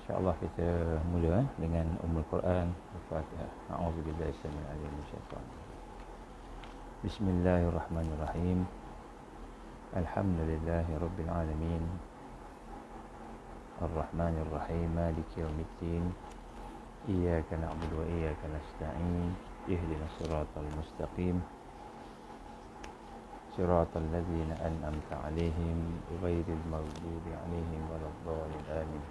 InsyaAllah kita mula dengan Ummul Quran Al-Fatihah. A'udzubillahi samil alim minasyaitan. Bismillahirrahmanirrahim. Alhamdulillahi rabbil alamin. Ar-Rahmanir-Rahim. Maliki yaumiddin. Iyyaka na'budu wa iyyaka nasta'in. Ihdinas siratal mustaqim. Siratal ladzina an'amta 'alaihim ghairil maghdubi 'alaihim waladdallin. Amin.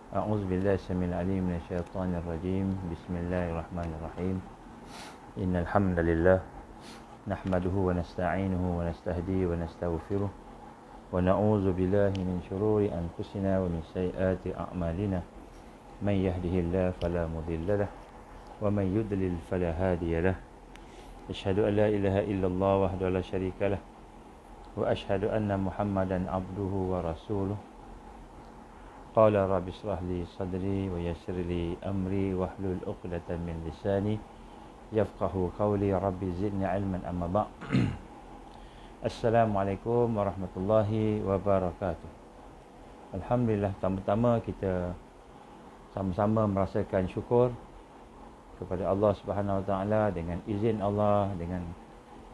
أعوذ بالله السميع العليم من الشيطان الرجيم. بسم الله الرحمن الرحيم. إن الحمد لله نحمده ونستعينه ونستهديه ونستغفره ونعوذ بالله من شرور أنفسنا ومن سيئات أعمالنا. من يهده الله فلا مضل له ومن يضلل فلا هادي له. أشهد أن لا إله إلا الله وحده لا شريك له وأشهد أن محمدا عبده ورسوله. قال رب اشرح لي صدري ويسر لي أمري واحلل عقدة من لساني يفقه قولي. رب زدني علما. أما بعد. Assalamualaikum warahmatullahi wabarakatuh. Alhamdulillah, pertama-tama kita sama-sama merasakan syukur kepada Allah Subhanahu Wa Taala. Dengan izin Allah, dengan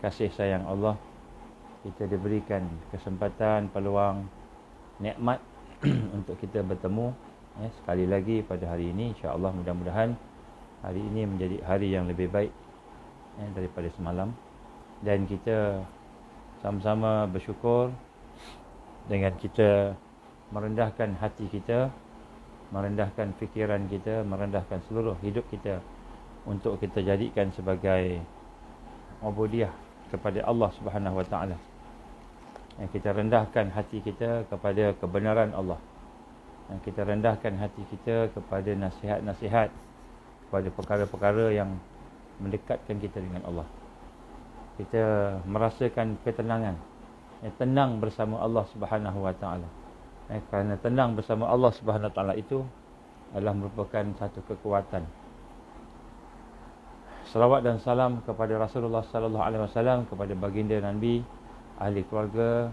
kasih sayang Allah, kita diberikan kesempatan, peluang, nikmat untuk kita bertemu sekali lagi pada hari ini. InsyaAllah, mudah-mudahan hari ini menjadi hari yang lebih baik daripada semalam. Dan kita sama-sama bersyukur dengan kita merendahkan hati kita, merendahkan fikiran kita, merendahkan seluruh hidup kita untuk kita jadikan sebagai ubudiyah kepada Allah Subhanahu Wa Taala. Kita rendahkan hati kita kepada kebenaran Allah. Kita rendahkan hati kita kepada nasihat-nasihat, kepada perkara-perkara yang mendekatkan kita dengan Allah. Kita merasakan ketenangan, tenang bersama Allah Subhanahu Wa Taala. Kerana tenang bersama Allah Subhanahu Wa Taala itu adalah merupakan satu kekuatan. Salawat dan salam kepada Rasulullah sallallahu alaihi wasallam, kepada baginda Nabi, ahli keluarga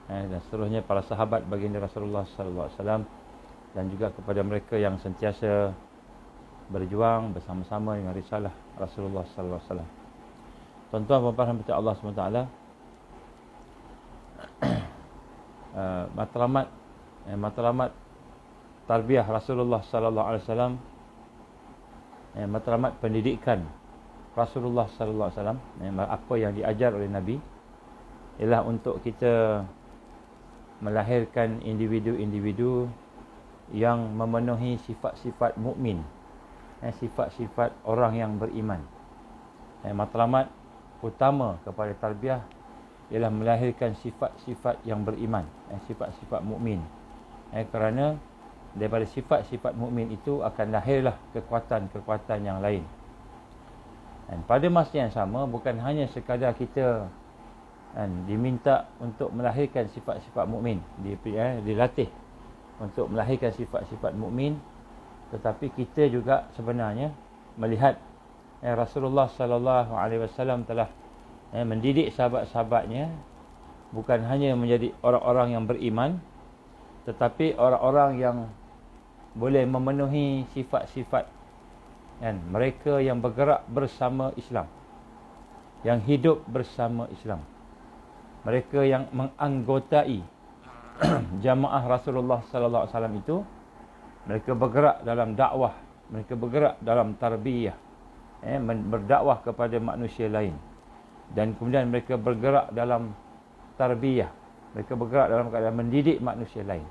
dan seterusnya, para sahabat baginda Rasulullah sallallahu alaihi wasallam, dan juga kepada mereka yang sentiasa berjuang bersama-sama dengan risalah Rasulullah sallallahu alaihi wasallam. Tuan-tuan dan puan-puan rahmati Allah SWT, matlamat tarbiyah Rasulullah sallallahu alaihi wasallam, matlamat pendidikan Rasulullah sallallahu alaihi wasallam, apa yang diajar oleh Nabi, ialah untuk kita melahirkan individu-individu yang memenuhi sifat-sifat mukmin, sifat-sifat orang yang beriman. Matlamat utama kepada tarbiyah ialah melahirkan sifat-sifat yang beriman, sifat-sifat mukmin. Kerana daripada sifat-sifat mukmin itu akan lahirlah kekuatan-kekuatan yang lain. Dan pada masa yang sama, bukan hanya sekadar kita diminta untuk melahirkan sifat-sifat mukmin, dilatih untuk melahirkan sifat-sifat mukmin, tetapi kita juga sebenarnya melihat Rasulullah sallallahu alaihi wasallam telah mendidik sahabat-sahabatnya bukan hanya menjadi orang-orang yang beriman, tetapi orang-orang yang boleh memenuhi sifat-sifat mereka yang bergerak bersama Islam, yang hidup bersama Islam, mereka yang menganggotai jamaah Rasulullah sallallahu alaihi wasallam itu. Mereka bergerak dalam dakwah, mereka bergerak dalam tarbiyah, berdakwah kepada manusia lain. Dan kemudian mereka bergerak dalam tarbiyah, mereka bergerak dalam keadaan mendidik manusia lain.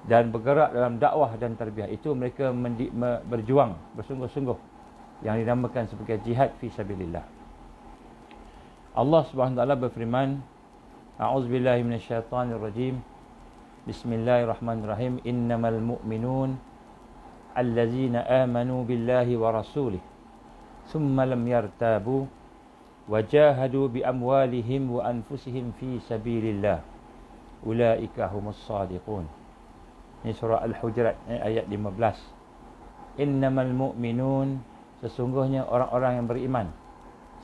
Dan bergerak dalam dakwah dan tarbiyah itu mereka berjuang bersungguh-sungguh, yang dinamakan sebagai jihad fi sabilillah. Allah Subhanahu wa taala berfirman, A'udzubillahi minasyaitonirrajim. Bismillahirrahmanirrahim. Innamal mu'minun allazina amanu billahi wa rasulih thumma lam yartabu wajahadu bi amwalihim wa anfusihim fi sabilillah ulaika humus shadiqun. Ini surah Al-Hujurat ayat 15. Innamal mu'minun, sesungguhnya orang-orang yang beriman.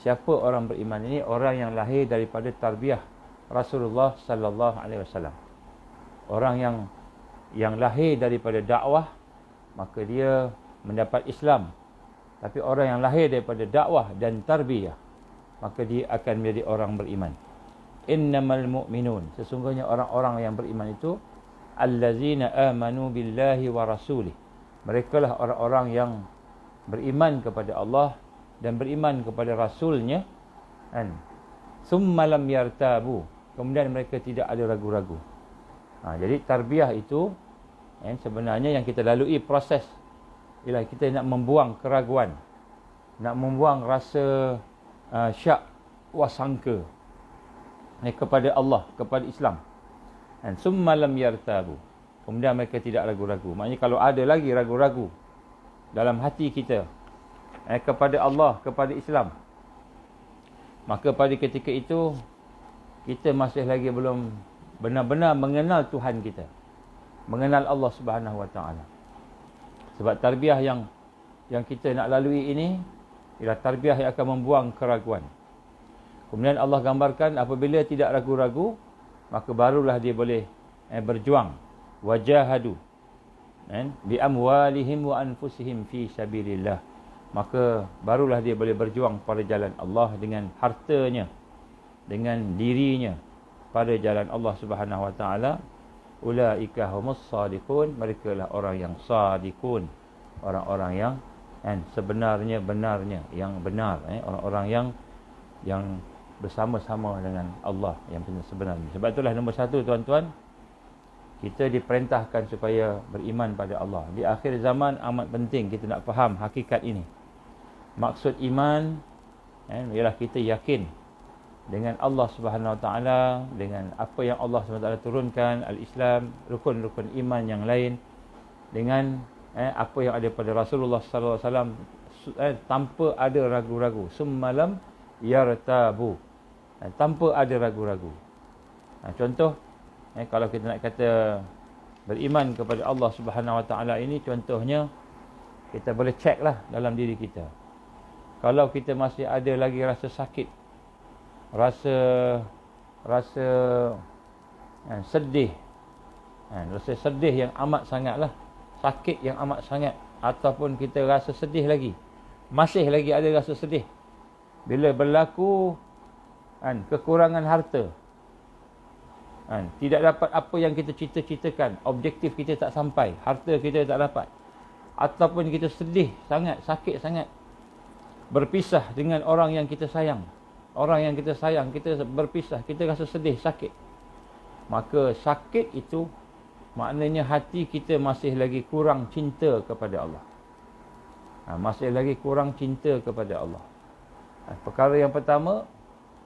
Siapa orang beriman ini? Orang yang lahir daripada tarbiyah Rasulullah sallallahu alaihi wasallam. Orang yang yang lahir daripada dakwah, maka dia mendapat Islam. Tapi orang yang lahir daripada dakwah dan tarbiyah, maka dia akan menjadi orang beriman. Innamal mu'minun, sesungguhnya orang-orang yang beriman itu allazina amanu billahi wa rasulih. Mereka lah orang-orang yang beriman kepada Allah dan beriman kepada Rasulnya, kan? Summa lam yartabu, kemudian mereka tidak ada ragu-ragu. Jadi tarbiyah itu sebenarnya yang kita lalui proses ialah kita nak membuang keraguan, nak membuang rasa syak wasangka kepada Allah, kepada Islam. Dan summa lam yartabu, kemudian mereka tidak ragu-ragu. Maknanya kalau ada lagi ragu-ragu dalam hati kita kepada Allah, kepada Islam, maka pada ketika itu kita masih lagi belum benar-benar mengenal Tuhan kita, mengenal Allah Subhanahu Wa Taala. Sebab tarbiyah yang kita nak lalui ini ialah tarbiyah yang akan membuang keraguan. Kemudian Allah gambarkan apabila tidak ragu-ragu, maka barulah dia boleh berjuang. Wajahadu bi amwalihim wa anfusihim fi sabilillah. Maka barulah dia boleh berjuang pada jalan Allah dengan hartanya, dengan dirinya pada jalan Allah Subhanahu Wa Taala. Ulaika humus sadiqun, mereka lah orang yang sadiqun, orang-orang yang sebenarnya yang benar, orang-orang yang bersama-sama dengan Allah yang sebenarnya. Sebab itulah nombor satu, tuan-tuan, kita diperintahkan supaya beriman pada Allah. Di akhir zaman amat penting kita nak faham hakikat ini. Maksud iman ialah kita yakin dengan Allah Subhanahu Wa Taala, dengan apa yang Allah Subhanahu Wa Taala turunkan, al-Islam, rukun-rukun iman yang lain, dengan apa yang ada pada Rasulullah sallallahu alaihi wasallam, tanpa ada ragu-ragu. Summalam yartabu, tanpa ada ragu-ragu. Contoh, kalau kita nak kata beriman kepada Allah Subhanahu Wa Taala ini, contohnya kita boleh cek lah dalam diri kita. Kalau kita masih ada lagi rasa sakit, rasa sedih, rasa sedih yang amat sangat lah, sakit yang amat sangat, ataupun kita rasa sedih lagi, masih lagi ada rasa sedih bila berlaku kekurangan harta, tidak dapat apa yang kita cita-citakan, objektif kita tak sampai, harta kita tak dapat, ataupun kita sedih sangat, sakit sangat, berpisah dengan orang yang kita sayang, kita berpisah, kita rasa sedih, sakit. Maka sakit itu maknanya hati kita masih lagi kurang cinta kepada Allah. Masih lagi kurang cinta kepada Allah. Perkara yang pertama,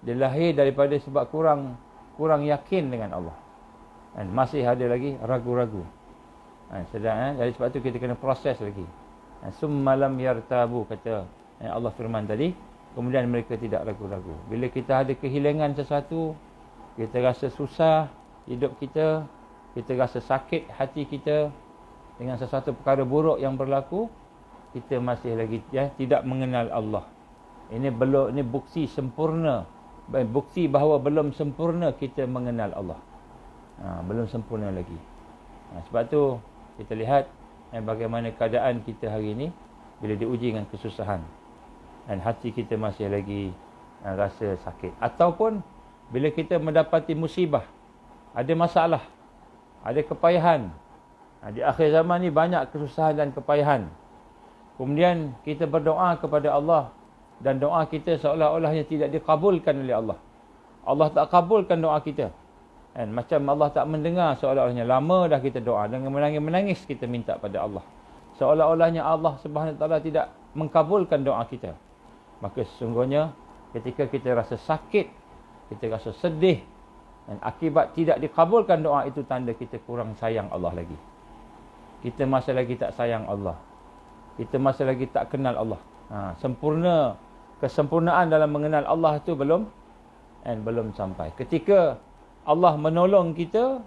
dia lahir daripada sebab kurang yakin dengan Allah. Masih ada lagi ragu-ragu. Jadi sebab tu kita kena proses lagi. Summalam yartabu, kata Allah firman tadi, kemudian mereka tidak ragu-ragu. Bila kita ada kehilangan sesuatu, kita rasa susah hidup kita, kita rasa sakit hati kita dengan sesuatu perkara buruk yang berlaku, kita masih lagi tidak mengenal Allah. Ini bukti sempurna, bukti bahawa belum sempurna kita mengenal Allah. Belum sempurna lagi. Sebab tu kita lihat bagaimana keadaan kita hari ini bila diuji dengan kesusahan, dan hati kita masih lagi rasa sakit. Ataupun bila kita mendapati musibah, ada masalah, ada kepayahan. Di akhir zaman ni banyak kesusahan dan kepayahan. Kemudian kita berdoa kepada Allah, dan doa kita seolah-olahnya tidak dikabulkan oleh Allah. Allah tak kabulkan doa kita. Macam Allah tak mendengar, seolah-olahnya lama dah kita doa, dengan menangis-menangis kita minta pada Allah, seolah-olahnya Allah Subhanahu Wa Taala tidak mengkabulkan doa kita. Maka sesungguhnya ketika kita rasa sakit, kita rasa sedih, dan akibat tidak dikabulkan doa itu, tanda kita kurang sayang Allah lagi. Kita masih lagi tak sayang Allah. Kita masih lagi tak kenal Allah. Kesempurnaan dalam mengenal Allah itu belum sampai. Ketika Allah menolong kita,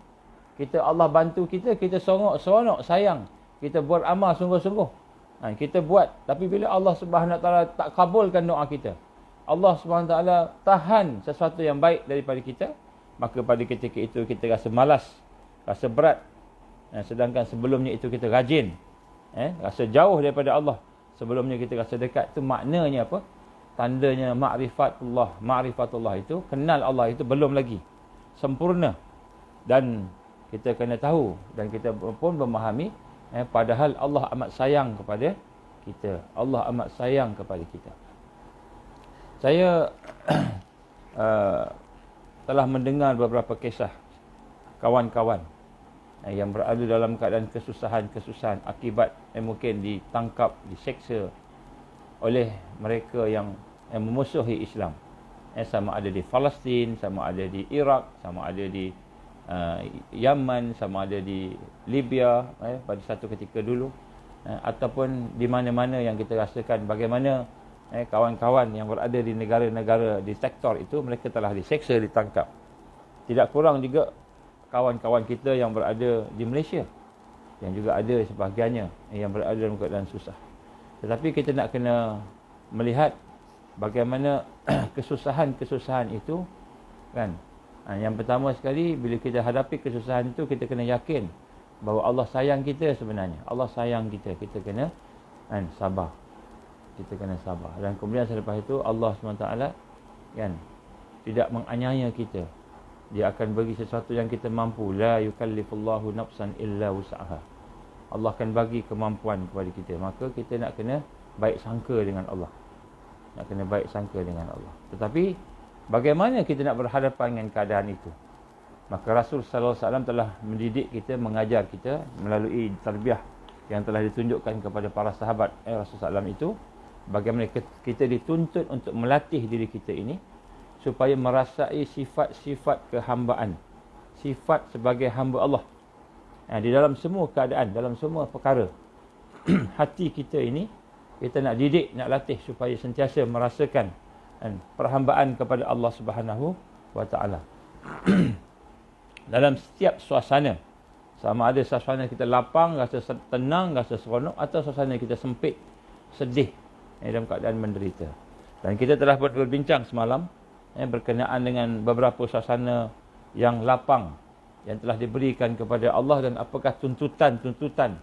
Allah bantu kita, kita seronok sayang, kita buat amal sungguh-sungguh. Kita buat, tapi bila Allah Subhanahu Wa Taala tak kabulkan doa kita, Allah Subhanahu Wa Taala tahan sesuatu yang baik daripada kita, maka pada ketika itu kita rasa malas, rasa berat, Sedangkan sebelumnya itu kita rajin, rasa jauh daripada Allah, sebelumnya kita rasa dekat. Itu maknanya apa? Tandanya ma'rifatullah itu, kenal Allah itu belum lagi sempurna. Dan kita kena tahu dan kita pun memahami, padahal Allah amat sayang kepada kita. Allah amat sayang kepada kita. Saya telah mendengar beberapa kisah kawan-kawan yang berada dalam keadaan kesusahan akibat mungkin ditangkap, diseksa oleh mereka yang memusuhi Islam. Sama ada di Palestin, sama ada di Iraq, sama ada di Yaman, sama ada di Libya pada satu ketika dulu, ataupun di mana-mana yang kita rasakan bagaimana kawan-kawan yang berada di negara-negara di sektor itu, mereka telah diseksa, ditangkap. Tidak kurang juga kawan-kawan kita yang berada di Malaysia, yang juga ada sebahagiannya yang berada dalam keadaan susah. Tetapi kita nak kena melihat bagaimana kesusahan-kesusahan itu, kan. Yang pertama sekali, bila kita hadapi kesusahan itu, kita kena yakin bahawa Allah sayang kita sebenarnya. Allah sayang kita. Kita kena sabar. Kita kena sabar. Dan kemudian selepas itu Allah SWT tidak menganiaya kita. Dia akan bagi sesuatu yang kita mampu. La yukallifullahu nafsan illa wus'aha. Allah akan bagi kemampuan kepada kita. Maka kita nak kena baik sangka dengan Allah. Nak kena baik sangka dengan Allah. Tetapi bagaimana kita nak berhadapan dengan keadaan itu? Maka Rasul sallallahu alaihi wasallam telah mendidik kita, mengajar kita melalui tarbiyah yang telah ditunjukkan kepada para sahabat Rasul sallallahu alaihi wasallam itu, bagaimana kita dituntut untuk melatih diri kita ini supaya merasai sifat-sifat kehambaan, sifat sebagai hamba Allah di dalam semua keadaan, dalam semua perkara. Hati kita ini kita nak didik, nak latih supaya sentiasa merasakan perhambaan kepada Allah Subhanahu wa taala. Dalam setiap suasana, sama ada suasana kita lapang, rasa tenang, rasa seronok, atau suasana kita sempit, sedih, dalam keadaan menderita. Dan kita telah berbincang semalam berkenaan dengan beberapa suasana yang lapang yang telah diberikan kepada Allah, dan apakah tuntutan-tuntutan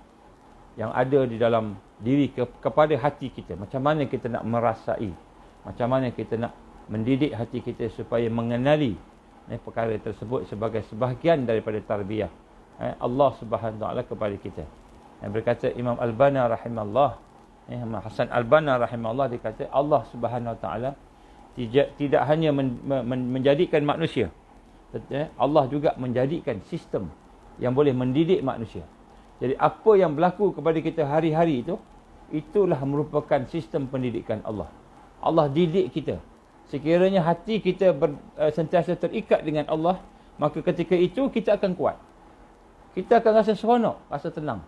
yang ada di dalam diri kepada hati kita. Macam mana kita nak merasai, macam mana kita nak mendidik hati kita supaya mengenali perkara tersebut sebagai sebahagian daripada tarbiyah Allah Subhanahu Wa Taala kepada kita. Berkata Imam Al-Banna rahimahullah, Hasan Al-Banna rahimahullah, dia kata Allah Subhanahu Wa Taala tidak hanya menjadikan manusia, Allah juga menjadikan sistem yang boleh mendidik manusia. Jadi apa yang berlaku kepada kita hari-hari itu, itulah merupakan sistem pendidikan Allah. Allah didik kita. Sekiranya hati kita sentiasa terikat dengan Allah, maka ketika itu kita akan kuat. Kita akan rasa seronok, rasa tenang.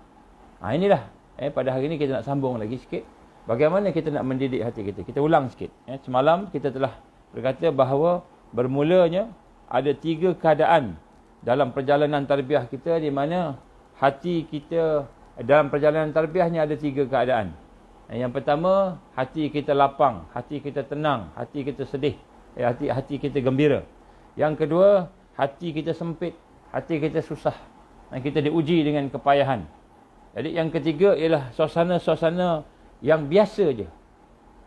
Inilah pada hari ini kita nak sambung lagi sikit. Bagaimana kita nak mendidik hati kita. Kita ulang sikit. Semalam kita telah berkata bahawa bermulanya ada 3 keadaan dalam perjalanan tarbiyah kita, di mana hati kita dalam perjalanan tarbiyahnya ada 3 keadaan. Yang pertama, hati kita lapang, hati kita tenang, hati kita sedih, hati kita gembira. Yang kedua, hati kita sempit, hati kita susah, dan kita diuji dengan kepayahan. Jadi yang ketiga ialah suasana-suasana yang biasa je.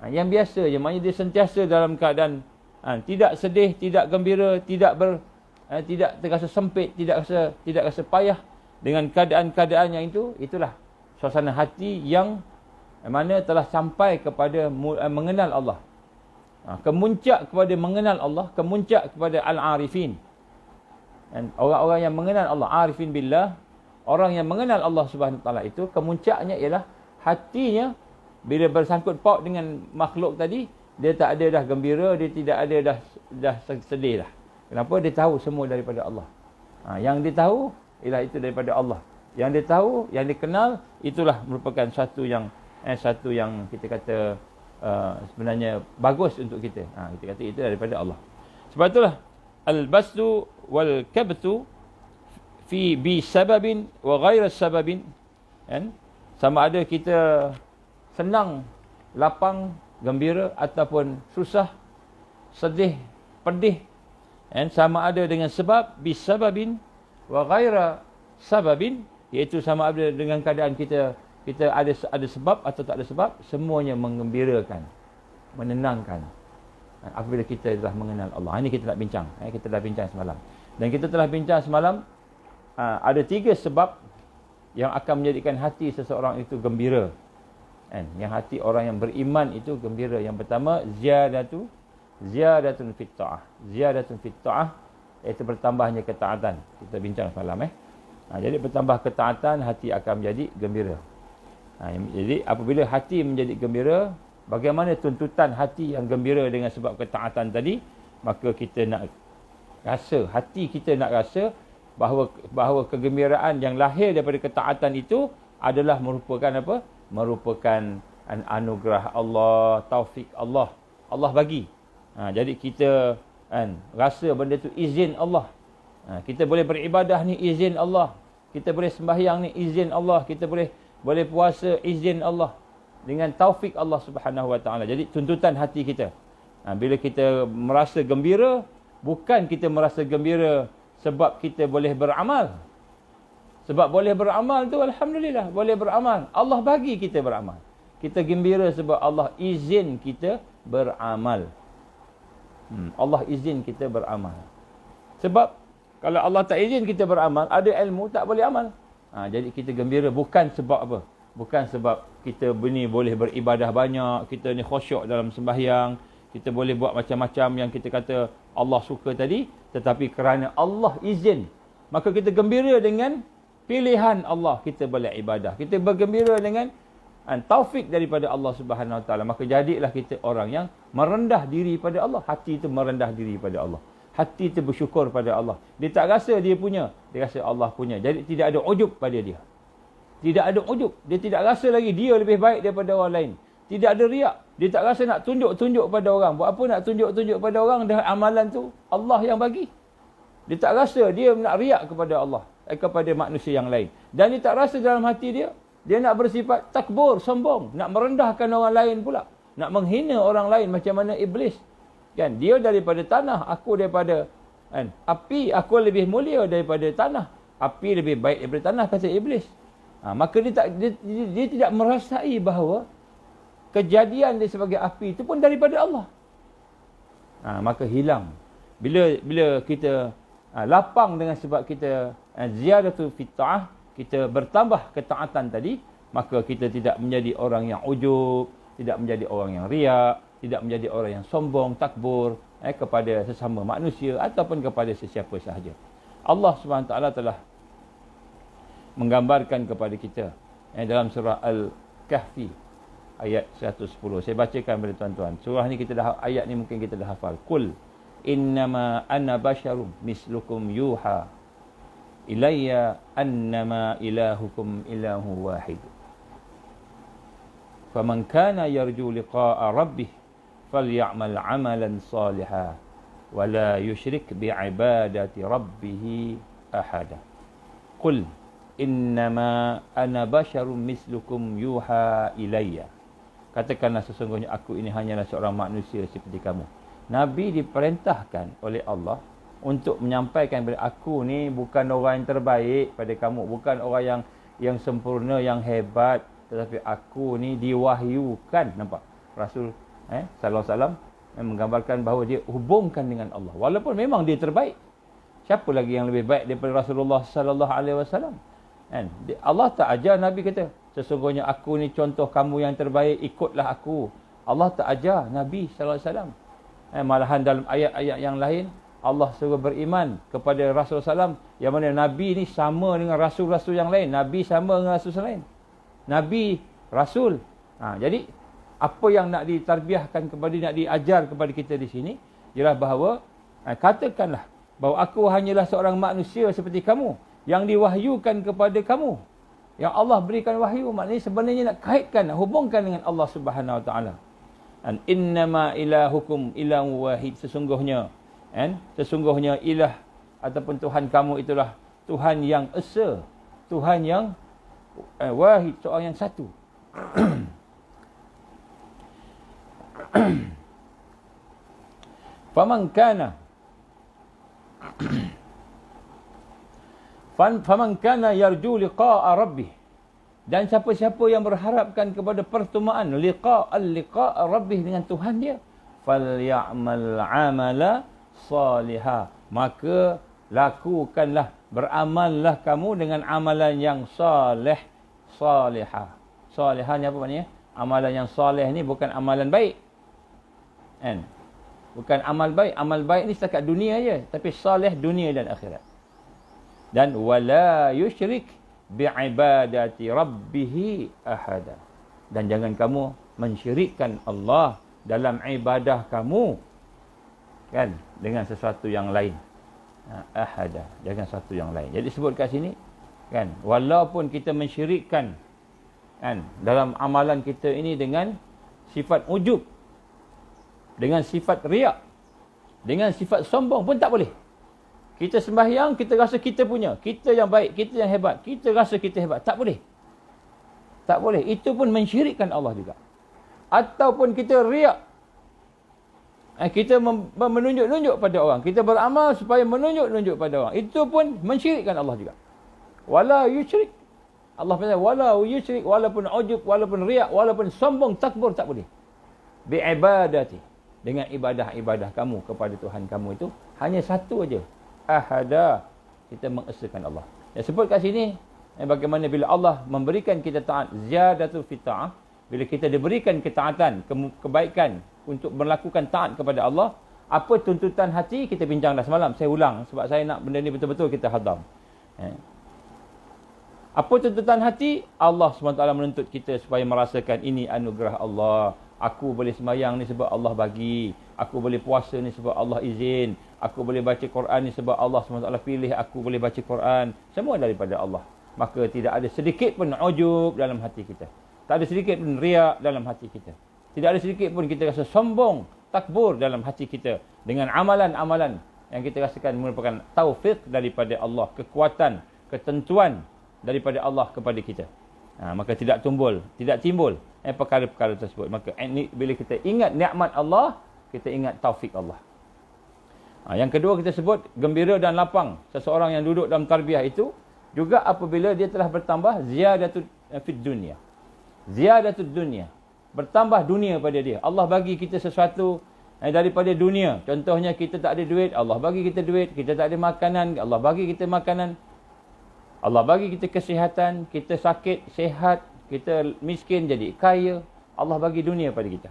Yang biasa je, maknanya dia sentiasa dalam keadaan tidak sedih, tidak gembira, tidak terasa sempit, tidak rasa payah dengan keadaan-keadaan yang itulah suasana hati yang mana telah sampai kepada mengenal Allah. Kemuncak kepada mengenal Allah, kemuncak kepada al-arifin. Dan orang-orang yang mengenal Allah, arifin billah, orang yang mengenal Allah Subhanahu Wa Taala itu, kemuncaknya ialah hatinya bila bersangkut paut dengan makhluk tadi, dia tak ada dah gembira, dia tidak ada dah sedih dah. Kenapa? Dia tahu semua daripada Allah. Yang dia tahu ialah itu daripada Allah. Yang dia tahu, yang dia kenal, itulah merupakan satu yang kita kata sebenarnya bagus untuk kita. Kita kata itu daripada Allah. Sebab itulah al-basdu wal kabtu fi bi sababin wa ghairi sababin, kan? Sama ada kita senang, lapang, gembira, ataupun susah, sedih, pedih, kan? Sama ada dengan sebab bi sababin wa ghairi sababin, iaitu sama ada dengan keadaan kita ada sebab atau tak ada sebab, semuanya menggembirakan, menenangkan apabila kita telah mengenal Allah. Ini kita nak bincang, kita dah bincang semalam. Dan kita telah bincang semalam, ada 3 sebab yang akan menjadikan hati seseorang itu gembira. Yang hati orang yang beriman itu gembira. Yang pertama, ziyadatun fit ta'ah. Ziyadatun fit ta'ah, iaitu bertambahnya ketaatan. Kita bincang semalam. Jadi bertambah ketaatan, hati akan menjadi gembira. Jadi apabila hati menjadi gembira, bagaimana tuntutan hati yang gembira dengan sebab ketaatan tadi? Maka kita nak rasa, hati kita nak rasa bahawa kegembiraan yang lahir daripada ketaatan itu adalah merupakan apa? Merupakan anugerah Allah, taufik Allah. Allah bagi. Jadi kita rasa benda itu izin Allah. Kita boleh beribadah ni izin Allah. Kita boleh sembahyang ni izin Allah. Kita boleh puasa izin Allah. Dengan taufik Allah Subhanahu Wa Taala. Jadi tuntutan hati kita. Bila kita merasa gembira, bukan kita merasa gembira sebab kita boleh beramal. Sebab boleh beramal tu alhamdulillah, boleh beramal. Allah bagi kita beramal. Kita gembira sebab Allah izin kita beramal. Allah izin kita beramal. Sebab kalau Allah tak izin kita beramal, ada ilmu tak boleh amal. Jadi kita gembira bukan sebab apa? Bukan sebab kita boleh beribadah banyak, kita ni khusyuk dalam sembahyang, kita boleh buat macam-macam yang kita kata Allah suka tadi, tetapi kerana Allah izin, maka kita gembira dengan pilihan Allah, kita boleh ibadah. Kita bergembira dengan taufik daripada Allah Subhanahu Wa Taala. Maka jadilah kita orang yang merendah diri pada Allah. Hati itu merendah diri pada Allah. Hati itu bersyukur pada Allah. Dia tak rasa dia punya, dia rasa Allah punya. Jadi tidak ada ujub pada dia. Tidak ada ujub. Dia tidak rasa lagi dia lebih baik daripada orang lain. Tidak ada riak. Dia tak rasa nak tunjuk-tunjuk pada orang. Buat apa nak tunjuk-tunjuk pada orang, dah amalan tu Allah yang bagi. Dia tak rasa dia nak riak kepada Allah, kepada manusia yang lain. Dan dia tak rasa dalam hati dia nak bersifat takbur, sombong, nak merendahkan orang lain pula, nak menghina orang lain macam mana iblis. Kan, dia daripada tanah, aku daripada api, aku lebih mulia daripada tanah. Api lebih baik daripada tanah, kata iblis. Maka dia tidak merasai bahawa kejadian dia sebagai api itu pun daripada Allah. Maka hilang. Bila kita lapang dengan sebab kita ziyadatu fit ta'ah, kita bertambah ketaatan tadi, maka kita tidak menjadi orang yang ujub, tidak menjadi orang yang riak, tidak menjadi orang yang sombong, takbur kepada sesama manusia ataupun kepada sesiapa sahaja. Allah SWT telah menggambarkan kepada kita dalam surah Al-Kahfi ayat 110. Saya bacakan kepada tuan-tuan. Surah ni ayat ni mungkin kita dah hafal. Qul innama ana basyarum mislukum yuha ilayya annama ilahukum ilahu wahid. Faman kana yarju liqa'a rabbih falyamal 'amalan salihan wa la yusyrik bi'ibadati rabbih ahada. Qul innama ana basyarum mislukum yuha ilayya. Katakanlah sesungguhnya aku ini hanyalah seorang manusia seperti kamu. Nabi diperintahkan oleh Allah untuk menyampaikan kepada aku ni bukan orang yang terbaik pada kamu, bukan orang yang sempurna, yang hebat, tetapi aku ni diwahyukan. Nampak? Rasul sallallahu alaihi wasallam menggambarkan bahawa dia hubungkan dengan Allah. Walaupun memang dia terbaik. Siapa lagi yang lebih baik daripada Rasulullah sallallahu alaihi wasallam? Allah tak ajar Nabi kata, sesungguhnya aku ni contoh kamu yang terbaik, ikutlah aku. Allah tak ajar Nabi sallallahu alaihi wasallam. Malahan dalam ayat-ayat yang lain Allah suruh beriman kepada Rasul SAW, yang mana Nabi ni sama dengan Rasul-Rasul yang lain. Nabi sama dengan Rasul lain. Nabi, Rasul. Jadi apa yang nak ditarbiahkan kepada, nak diajar kepada kita di sini ialah bahawa katakanlah bahawa aku hanyalah seorang manusia seperti kamu, yang diwahyukan kepada kamu, yang Allah berikan wahyu. Maknanya sebenarnya nak kaitkan, nak hubungkan dengan Allah Subhanahu Wa Taala. Innama ilahukum ilahu wahid. Sesungguhnya ilah ataupun Tuhan kamu itulah Tuhan yang esa, Tuhan yang wahid, seorang yang satu. Faman kana yarju liqa'a rabbih. Dan siapa-siapa yang berharapkan kepada pertemuan liqa'a rabbih dengan Tuhan dia, falyamal amala salihah. Maka lakukanlah, beramallah kamu dengan amalan yang salihah. Salihah ni apa maknanya? Amalan yang salih ni bukan amalan baik. Kan? Bukan amal baik. Amal baik ni setakat dunia je. Tapi salih dunia dan akhirat. Dan wala yusyrik bi'ibadati rabbih ahada. Dan jangan kamu mensyirikkan Allah dalam ibadah kamu, kan, dengan sesuatu yang lain. Ahada, jangan satu yang lain. Jadi sebut kat sini, kan, walaupun kita mensyirikkan, kan, dalam amalan kita ini dengan sifat ujub, dengan sifat riak, dengan sifat sombong pun tak boleh. Kita sembahyang, kita rasa kita punya, kita yang baik, kita yang hebat, kita rasa kita hebat. Tak boleh. Tak boleh. Itu pun mensyirikkan Allah juga. Ataupun kita riak. Kita menunjuk-nunjuk pada orang. Kita beramal supaya menunjuk-nunjuk pada orang. Itu pun mensyirikkan Allah juga. Wala yusyrik. Allah kata wala yusyrik, walaupun ujub, walaupun riak, walaupun sombong, takbur, tak boleh. Bi'ibadati. Dengan ibadah-ibadah kamu kepada Tuhan kamu itu hanya satu aja. Ahada. Kita mengesakan Allah. Yang sebut kat sini, bagaimana bila Allah memberikan kita taat, ziyadatu fi ta'ah, bila kita diberikan ketaatan, kebaikan untuk melakukan taat kepada Allah, apa tuntutan hati, kita bincang dah semalam. Saya ulang sebab saya nak benda ni betul-betul kita hadam. Apa tuntutan hati? Allah SWT menuntut kita supaya merasakan ini anugerah Allah. Aku boleh sembahyang ni sebab Allah bagi. Aku boleh puasa ni sebab Allah izin. Aku boleh baca Quran ni sebab Allah SWT pilih aku boleh baca Quran. Semua daripada Allah. Maka tidak ada sedikit pun ujub dalam hati kita. Tak ada sedikit pun riak dalam hati kita. Tidak ada sedikit pun kita rasa sombong, takbur dalam hati kita. Dengan amalan-amalan yang kita rasakan merupakan taufik daripada Allah. Kekuatan, ketentuan daripada Allah kepada kita. Maka tidak timbul perkara-perkara tersebut. Maka bila kita ingat nikmat Allah, kita ingat taufik Allah. Yang kedua kita sebut gembira dan lapang. Seseorang yang duduk dalam tarbiyah itu juga apabila dia telah bertambah ziyadatul fid dunya. Ziyadatul dunya. Bertambah dunia pada dia. Allah bagi kita sesuatu daripada dunia. Contohnya kita tak ada duit, Allah bagi kita duit. Kita tak ada makanan, Allah bagi kita makanan. Allah bagi kita kesihatan, kita sakit, sihat, kita miskin jadi kaya. Allah bagi dunia pada kita.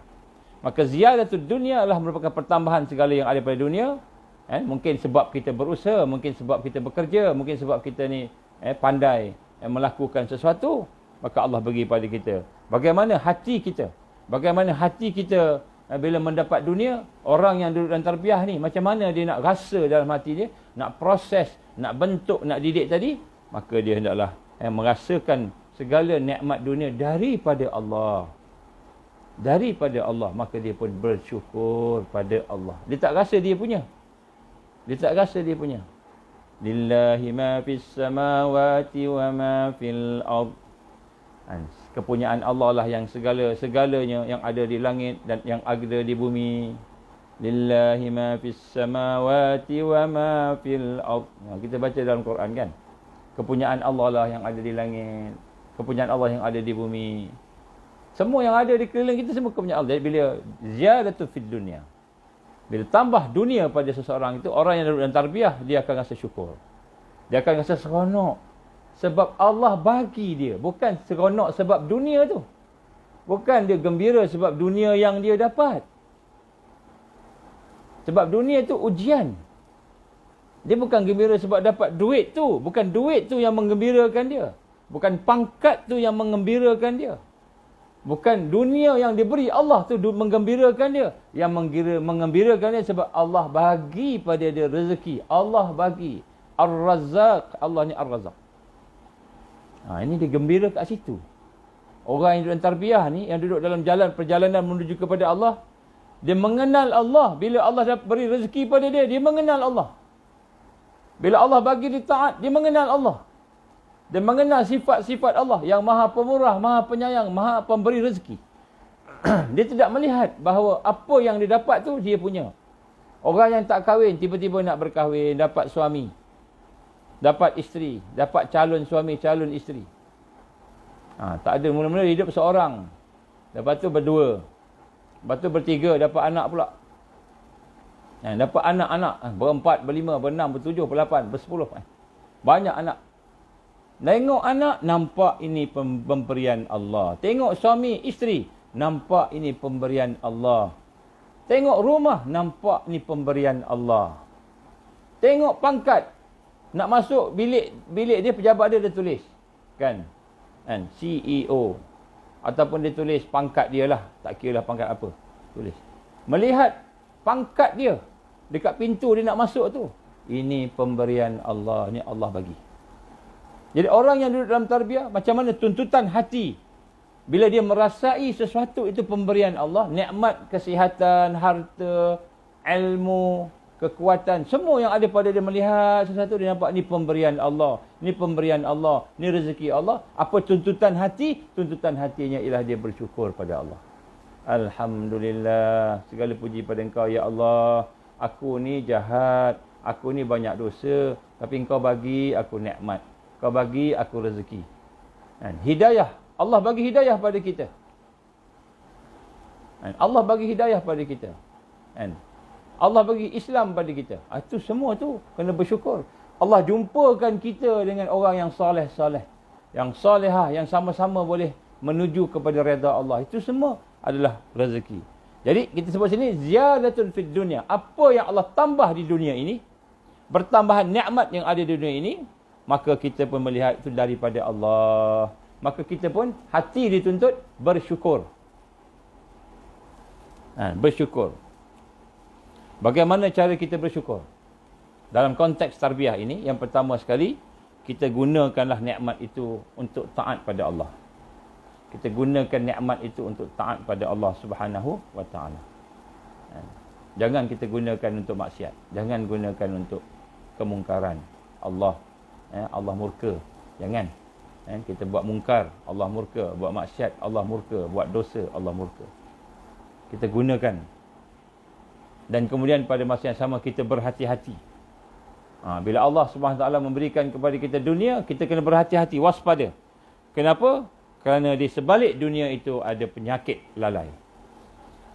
Maka ziyadatul dunia adalah merupakan pertambahan segala yang ada pada dunia. Mungkin sebab kita berusaha, mungkin sebab kita bekerja, mungkin sebab kita ni pandai melakukan sesuatu. Maka Allah bagi pada kita. Bagaimana hati kita? Bagaimana hati kita bila mendapat dunia? Orang yang duduk dalam tarbiyah ni, macam mana dia nak rasa dalam hati dia? Nak proses, nak bentuk, nak didik tadi? Maka dia hendaklah merasakan segala nikmat dunia daripada Allah. Daripada Allah. Maka dia pun bersyukur pada Allah. Dia tak rasa dia punya. Dia tak rasa dia punya. Lillahi ma fis samawati wa ma fil ard. Kepunyaan Allah lah yang segalanya yang ada di langit dan yang ada di bumi. Lillahi ma fis samawati wa ma fil ard. Kita baca dalam Quran kan. Kepunyaan Allah lah yang ada di langit. Kepunyaan Allah yang ada di bumi. Semua yang ada di keliling kita semua kepunyaan Allah. Jadi bila ziyadatu fid dunya, bila tambah dunia pada seseorang itu, orang yang duduk dalam tarbiyah, dia akan rasa syukur. Dia akan rasa seronok. Sebab Allah bagi dia. Bukan seronok sebab dunia tu. Bukan dia gembira sebab dunia yang dia dapat. Sebab dunia tu ujian. Dia bukan gembira sebab dapat duit tu. Bukan duit tu yang menggembirakan dia. Bukan pangkat tu yang menggembirakan dia. Bukan dunia yang diberi Allah tu menggembirakan dia. Yang menggembirakan dia sebab Allah bagi pada dia rezeki. Allah bagi. Ar-Razzaq. Allah ni Ar-Razzaq. Ini dia gembira kat situ. Orang yang duduk dalam tarbiyah ni, yang duduk dalam perjalanan menuju kepada Allah, dia mengenal Allah. Bila Allah dah beri rezeki pada dia, dia mengenal Allah. Bila Allah bagi dia taat, dia mengenal Allah. Dia mengenal sifat-sifat Allah yang maha pemurah, maha penyayang, maha pemberi rezeki. Dia tidak melihat bahawa apa yang dia dapat tu dia punya. Orang yang tak kahwin, tiba-tiba nak berkahwin, dapat suami. dapat isteri, dapat calon suami, calon isteri. Tak ada, mula-mula hidup seorang. Lepas tu berdua. Lepas tu bertiga, dapat anak pula. Dapat anak-anak, berempat, berlima, berenam, bertujuh, berlapan, bersepuluh. Banyak anak. Tengok anak, nampak ini pemberian Allah. Tengok suami, isteri, nampak ini pemberian Allah. Tengok rumah, nampak ini pemberian Allah. Tengok pangkat, nak masuk bilik dia, pejabat dia tulis. Kan? CEO. Ataupun dia tulis pangkat dia lah. Tak kira lah pangkat apa. Tulis. Melihat pangkat dia dekat pintu dia nak masuk tu. Ini pemberian Allah. Ini Allah bagi. Jadi orang yang duduk dalam tarbiyah, macam mana tuntutan hati. Bila dia merasai sesuatu itu pemberian Allah. Nikmat, kesihatan, harta, ilmu, kekuatan. Semua yang ada pada dia melihat sesuatu, dia nampak ni pemberian Allah. Ni pemberian Allah. Ni rezeki Allah. Apa tuntutan hati? Tuntutan hatinya ialah dia bersyukur pada Allah. Alhamdulillah. Segala puji pada Engkau, ya Allah. Aku ni jahat. Aku ni banyak dosa. Tapi Engkau bagi aku nikmat. Kau bagi aku rezeki. Hidayah. Allah bagi hidayah pada kita. Allah bagi hidayah pada kita. Allah bagi Islam pada kita. Itu semua tu kena bersyukur. Allah jumpakan kita dengan orang yang soleh-soleh. Yang solehah, yang sama-sama boleh menuju kepada redha Allah. Itu semua adalah rezeki. Jadi kita sebut sini ziyadatun fid dunya. Apa yang Allah tambah di dunia ini, bertambahan nikmat yang ada di dunia ini, maka kita pun melihat itu daripada Allah. Maka kita pun hati dituntut bersyukur. Bersyukur. Bagaimana cara kita bersyukur? Dalam konteks tarbiyah ini, yang pertama sekali, kita gunakanlah nikmat itu untuk taat pada Allah. Kita gunakan nikmat itu untuk taat pada Allah Subhanahu wa taala. Jangan kita gunakan untuk maksiat. Jangan gunakan untuk kemungkaran. Allah murka. Jangan. Kita buat mungkar, Allah murka. Buat maksiat, Allah murka. Buat dosa, Allah murka. Kita gunakan. Dan kemudian pada masa yang sama kita berhati-hati. Bila Allah Subhanahu Wa Taala memberikan kepada kita dunia, kita kena berhati-hati, waspada. Kenapa? Kerana di sebalik dunia itu ada penyakit lalai.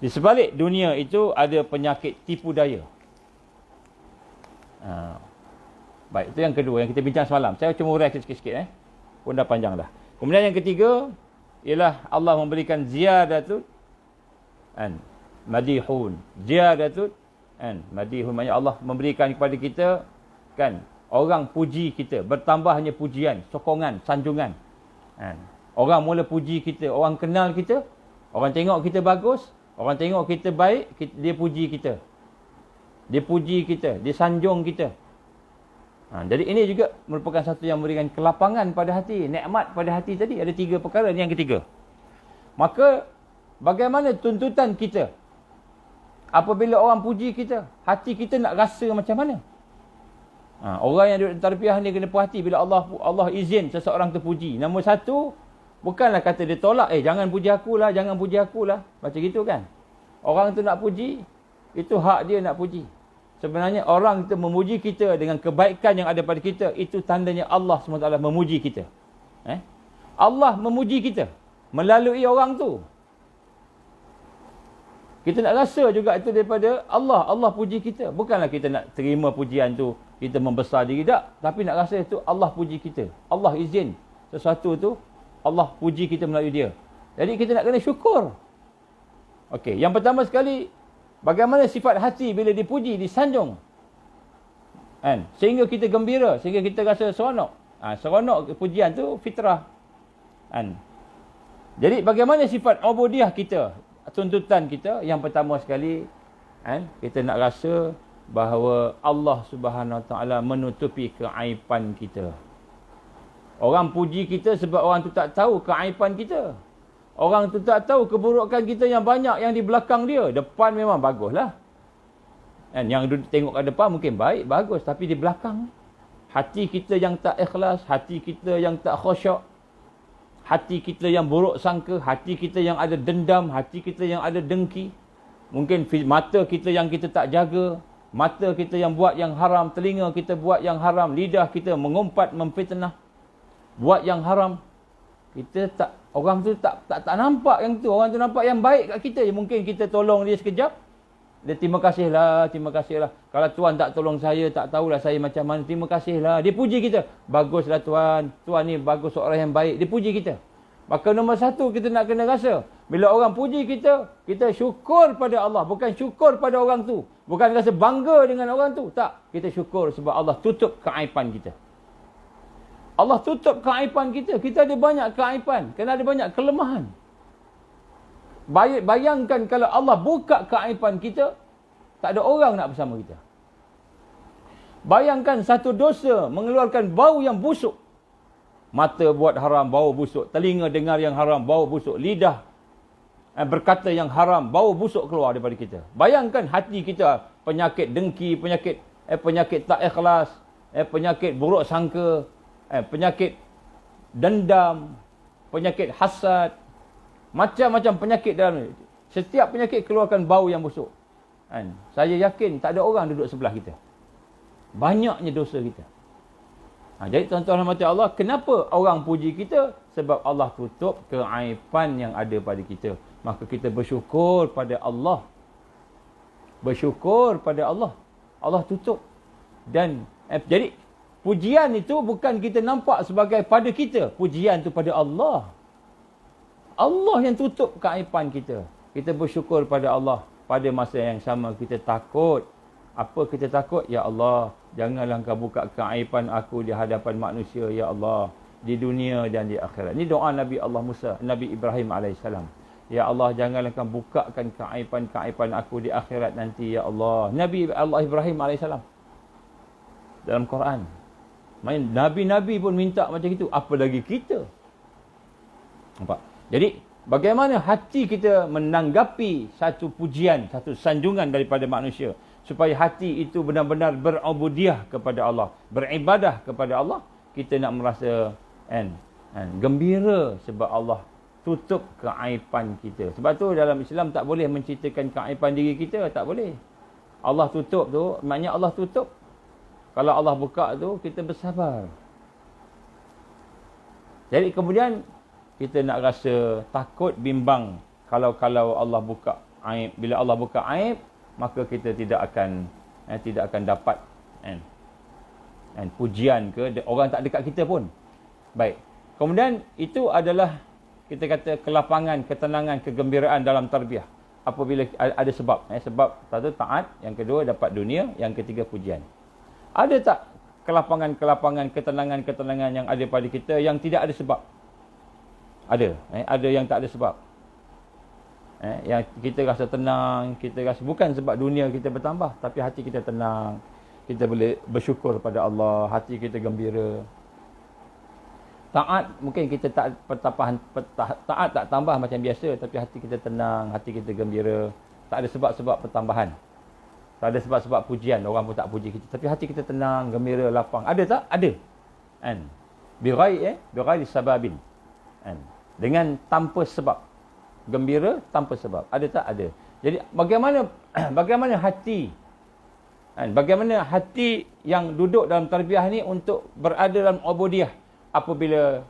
Di sebalik dunia itu ada penyakit tipu daya. Baik, itu yang kedua yang kita bincang semalam. Saya cuma urai sikit-sikit. Pun dah panjang dah. Kemudian yang ketiga ialah Allah memberikan ziyadatun madihun. Ziyadatun madihun, maknanya Allah memberikan kepada kita orang puji kita, bertambahnya pujian, sokongan, sanjungan. Orang mula puji kita, orang kenal kita, orang tengok kita bagus, orang tengok kita baik, dia puji kita. Dia puji kita, dia sanjung kita. Jadi ini juga merupakan satu yang memberikan kelapangan pada hati, nikmat pada hati tadi. Ada 3 perkara, ini yang ketiga. Maka bagaimana tuntutan kita apabila orang puji kita? Hati kita nak rasa macam mana? Orang yang duduk tarbiyah ni kena puas hati bila Allah izin seseorang terpuji. Nombor 1, bukanlah kata dia tolak, jangan puji akulah, jangan puji akulah. Macam gitu kan. Orang tu nak puji, itu hak dia nak puji. Sebenarnya orang itu memuji kita dengan kebaikan yang ada pada kita, itu tandanya Allah SWT memuji kita. Allah memuji kita melalui orang tu. Kita nak rasa juga itu daripada Allah. Allah puji kita. Bukanlah kita nak terima pujian tu, kita membesar diri. Tak. Tapi nak rasa itu Allah puji kita. Allah izin sesuatu tu, Allah puji kita melalui dia. Jadi kita nak kena syukur. Okey, yang pertama sekali, bagaimana sifat hati bila dipuji, disanjung. Sehingga kita gembira, sehingga kita rasa seronok. Seronok pujian tu fitrah. Jadi bagaimana sifat ubudiah kita, tuntutan kita? Yang pertama sekali, kita nak rasa bahawa Allah Subhanahu Wa Taala menutupi keaiban kita. Orang puji kita sebab orang tu tak tahu keaiban kita. Orang tu tak tahu keburukan kita yang banyak yang di belakang dia. Depan memang baguslah. Yang tengok ke depan mungkin baik, bagus. Tapi di belakang, hati kita yang tak ikhlas, hati kita yang tak khusyuk, hati kita yang buruk sangka, hati kita yang ada dendam, hati kita yang ada dengki. Mungkin mata kita yang kita tak jaga. Mata kita yang buat yang haram, telinga kita buat yang haram, lidah kita mengumpat, memfitnah, buat yang haram. Kita tak, orang tu tak nampak yang tu. Orang tu nampak yang baik kat kita je. Mungkin kita tolong dia sekejap, dia terima kasihlah. Kalau Tuan tak tolong saya, tak tahulah saya macam mana, terima kasihlah. Dia puji kita. Baguslah Tuan. Tuan ni bagus, seorang yang baik. Dia puji kita. Maka nombor satu kita nak kena rasa, bila orang puji kita, kita syukur pada Allah. Bukan syukur pada orang tu. Bukan rasa bangga dengan orang tu. Tak. Kita syukur sebab Allah tutup keaiban kita. Allah tutup keaiban kita. Kita ada banyak keaiban. Kerana ada banyak kelemahan. Bayangkan kalau Allah buka keaiban kita, tak ada orang nak bersama kita. Bayangkan satu dosa mengeluarkan bau yang busuk. Mata buat haram, bau busuk. Telinga dengar yang haram, bau busuk. Lidah berkata yang haram, bau busuk keluar daripada kita. Bayangkan hati kita, penyakit dengki, penyakit tak ikhlas, penyakit buruk sangka, penyakit dendam, penyakit hasad, macam-macam penyakit dalam. Setiap penyakit keluarkan bau yang busuk. Saya yakin tak ada orang duduk sebelah kita. Banyaknya dosa kita. Jadi tuan-tuan rahmati Allah, kenapa orang puji kita? Sebab Allah tutup keaiban yang ada pada kita. Maka kita bersyukur pada Allah. Bersyukur pada Allah. Allah tutup. Dan jadi pujian itu bukan kita nampak sebagai pada kita. Pujian itu pada Allah. Allah yang tutup keaiban kita. Kita bersyukur pada Allah. Pada masa yang sama kita takut. Apa kita takut? Ya Allah, janganlah Engkau buka keaiban aku di hadapan manusia, Ya Allah, di dunia dan di akhirat. Ini doa Nabi Allah Musa, Nabi Ibrahim AS. Ya Allah, janganlah Engkau bukakan keaiban aku di akhirat nanti, Ya Allah. Nabi Allah Ibrahim AS dalam Quran. Nabi-Nabi pun minta macam itu, apa lagi kita? Nampak? Jadi, bagaimana hati kita menanggapi satu pujian, satu sanjungan daripada manusia, supaya hati itu benar-benar berubudiah kepada Allah, beribadah kepada Allah. Kita nak merasa gembira sebab Allah tutup keaiban kita. Sebab tu dalam Islam tak boleh menceritakan keaiban diri kita, tak boleh. Allah tutup tu, maknanya Allah tutup. Kalau Allah buka tu, kita bersabar. Jadi kemudian kita nak rasa takut, bimbang kalau Allah buka aib. Bila Allah buka aib, maka kita tidak akan dapat pujian ke orang tak dekat kita pun. Baik. Kemudian itu adalah kita kata kelapangan, ketenangan, kegembiraan dalam tarbiyah. Apabila ada sebab. Sebab satu taat, yang kedua dapat dunia, yang ketiga pujian. Ada tak kelapangan, ketenangan yang ada pada kita yang tidak ada sebab? Ada. Ada yang tak ada sebab. Yang kita rasa tenang, kita rasa bukan sebab dunia kita bertambah, tapi hati kita tenang, kita boleh bersyukur pada Allah, hati kita gembira. Taat mungkin kita tak taat tak tambah macam biasa, tapi hati kita tenang, hati kita gembira. Tak ada sebab-sebab pertambahan, tak ada sebab-sebab pujian, orang pun tak puji kita, tapi hati kita tenang, gembira, lapang. Ada tak? Ada. Bighairi sababin. Dengan tanpa sebab. Gembira tanpa sebab. Ada tak? Ada. Jadi bagaimana hati? Bagaimana hati yang duduk dalam tarbiyah ni untuk berada dalam ubudiyah apabila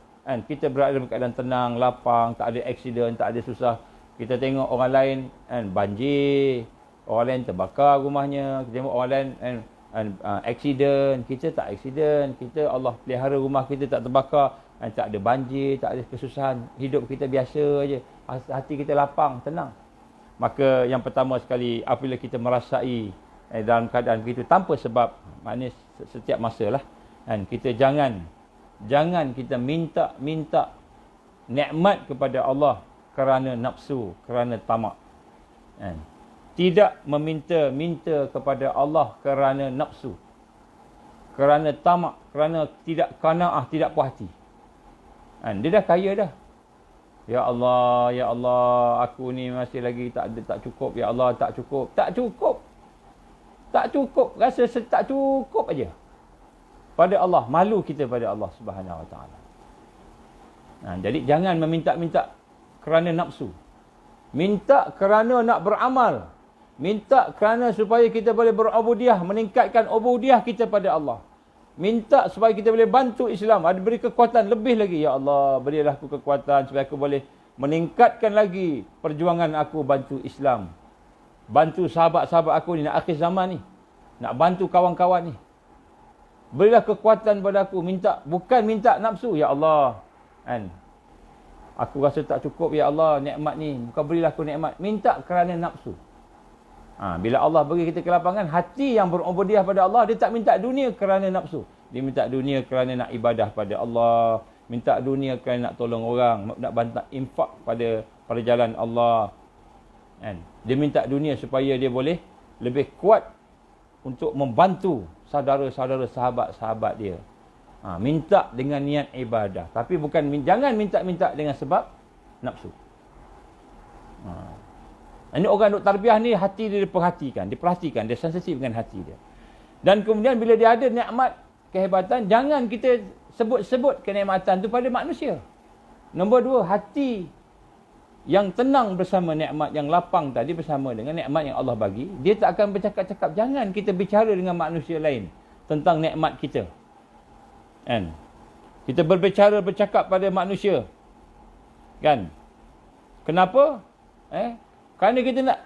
kita berada dalam keadaan tenang, lapang, tak ada aksiden, tak ada susah. Kita tengok orang lain banjir, orang lain terbakar rumahnya, kita tengok orang lain aksiden, kita tak aksiden, kita Allah pelihara rumah kita tak terbakar, tak ada banjir, tak ada kesusahan, hidup kita biasa aja. Hati kita lapang, tenang. Maka yang pertama sekali, apabila kita merasai dalam keadaan begitu tanpa sebab, maknanya setiap masa lah, kita jangan kita minta nikmat kepada Allah kerana nafsu, kerana tamak. Tidak meminta kepada Allah kerana nafsu, kerana tamak, kerana tidak qanaah, tidak puas hati. Dia dah kaya dah. Ya Allah, aku ni masih lagi tak cukup. Ya Allah, tak cukup. Tak cukup. Rasa tak cukup aja. Pada Allah, malu kita pada Allah Subhanahu Wa Taala. Jadi jangan meminta kerana nafsu. Minta kerana nak beramal. Minta kerana supaya kita boleh berubudiah, meningkatkan ubudiah kita pada Allah. Minta supaya kita boleh bantu Islam. Ada beri kekuatan lebih lagi. Ya Allah, berilah aku kekuatan supaya aku boleh meningkatkan lagi perjuangan aku bantu Islam. Bantu sahabat-sahabat aku ni nak akhir zaman ni. Nak bantu kawan-kawan ni. Berilah kekuatan pada aku. Minta, bukan minta nafsu. Ya Allah, kan? Aku rasa tak cukup, ya Allah, nikmat ni. Bukan berilah aku nikmat. Minta kerana nafsu. Bila Allah bagi kita kelapangan, hati yang berubudiah pada Allah, dia tak minta dunia kerana nafsu. Dia minta dunia kerana nak ibadah pada Allah. Minta dunia kerana nak tolong orang. Nak bantu infak pada jalan Allah. Kan? Dia minta dunia supaya dia boleh lebih kuat untuk membantu saudara-saudara, sahabat-sahabat dia. Minta dengan niat ibadah. Tapi bukan, jangan minta-minta dengan sebab nafsu. Ini orang duk tarbiyah ni, hati dia diperhatikan, dia sensitif dengan hati dia. Dan kemudian bila dia ada nikmat, kehebatan, jangan kita sebut-sebut kenikmatan tu pada manusia. Nombor dua, hati yang tenang bersama nikmat, yang lapang tadi bersama dengan nikmat yang Allah bagi, dia tak akan bercakap-cakap. Jangan kita bicara dengan manusia lain tentang nikmat kita. Kan? Kita bercakap pada manusia. Kan? Kenapa? Kerana kita nak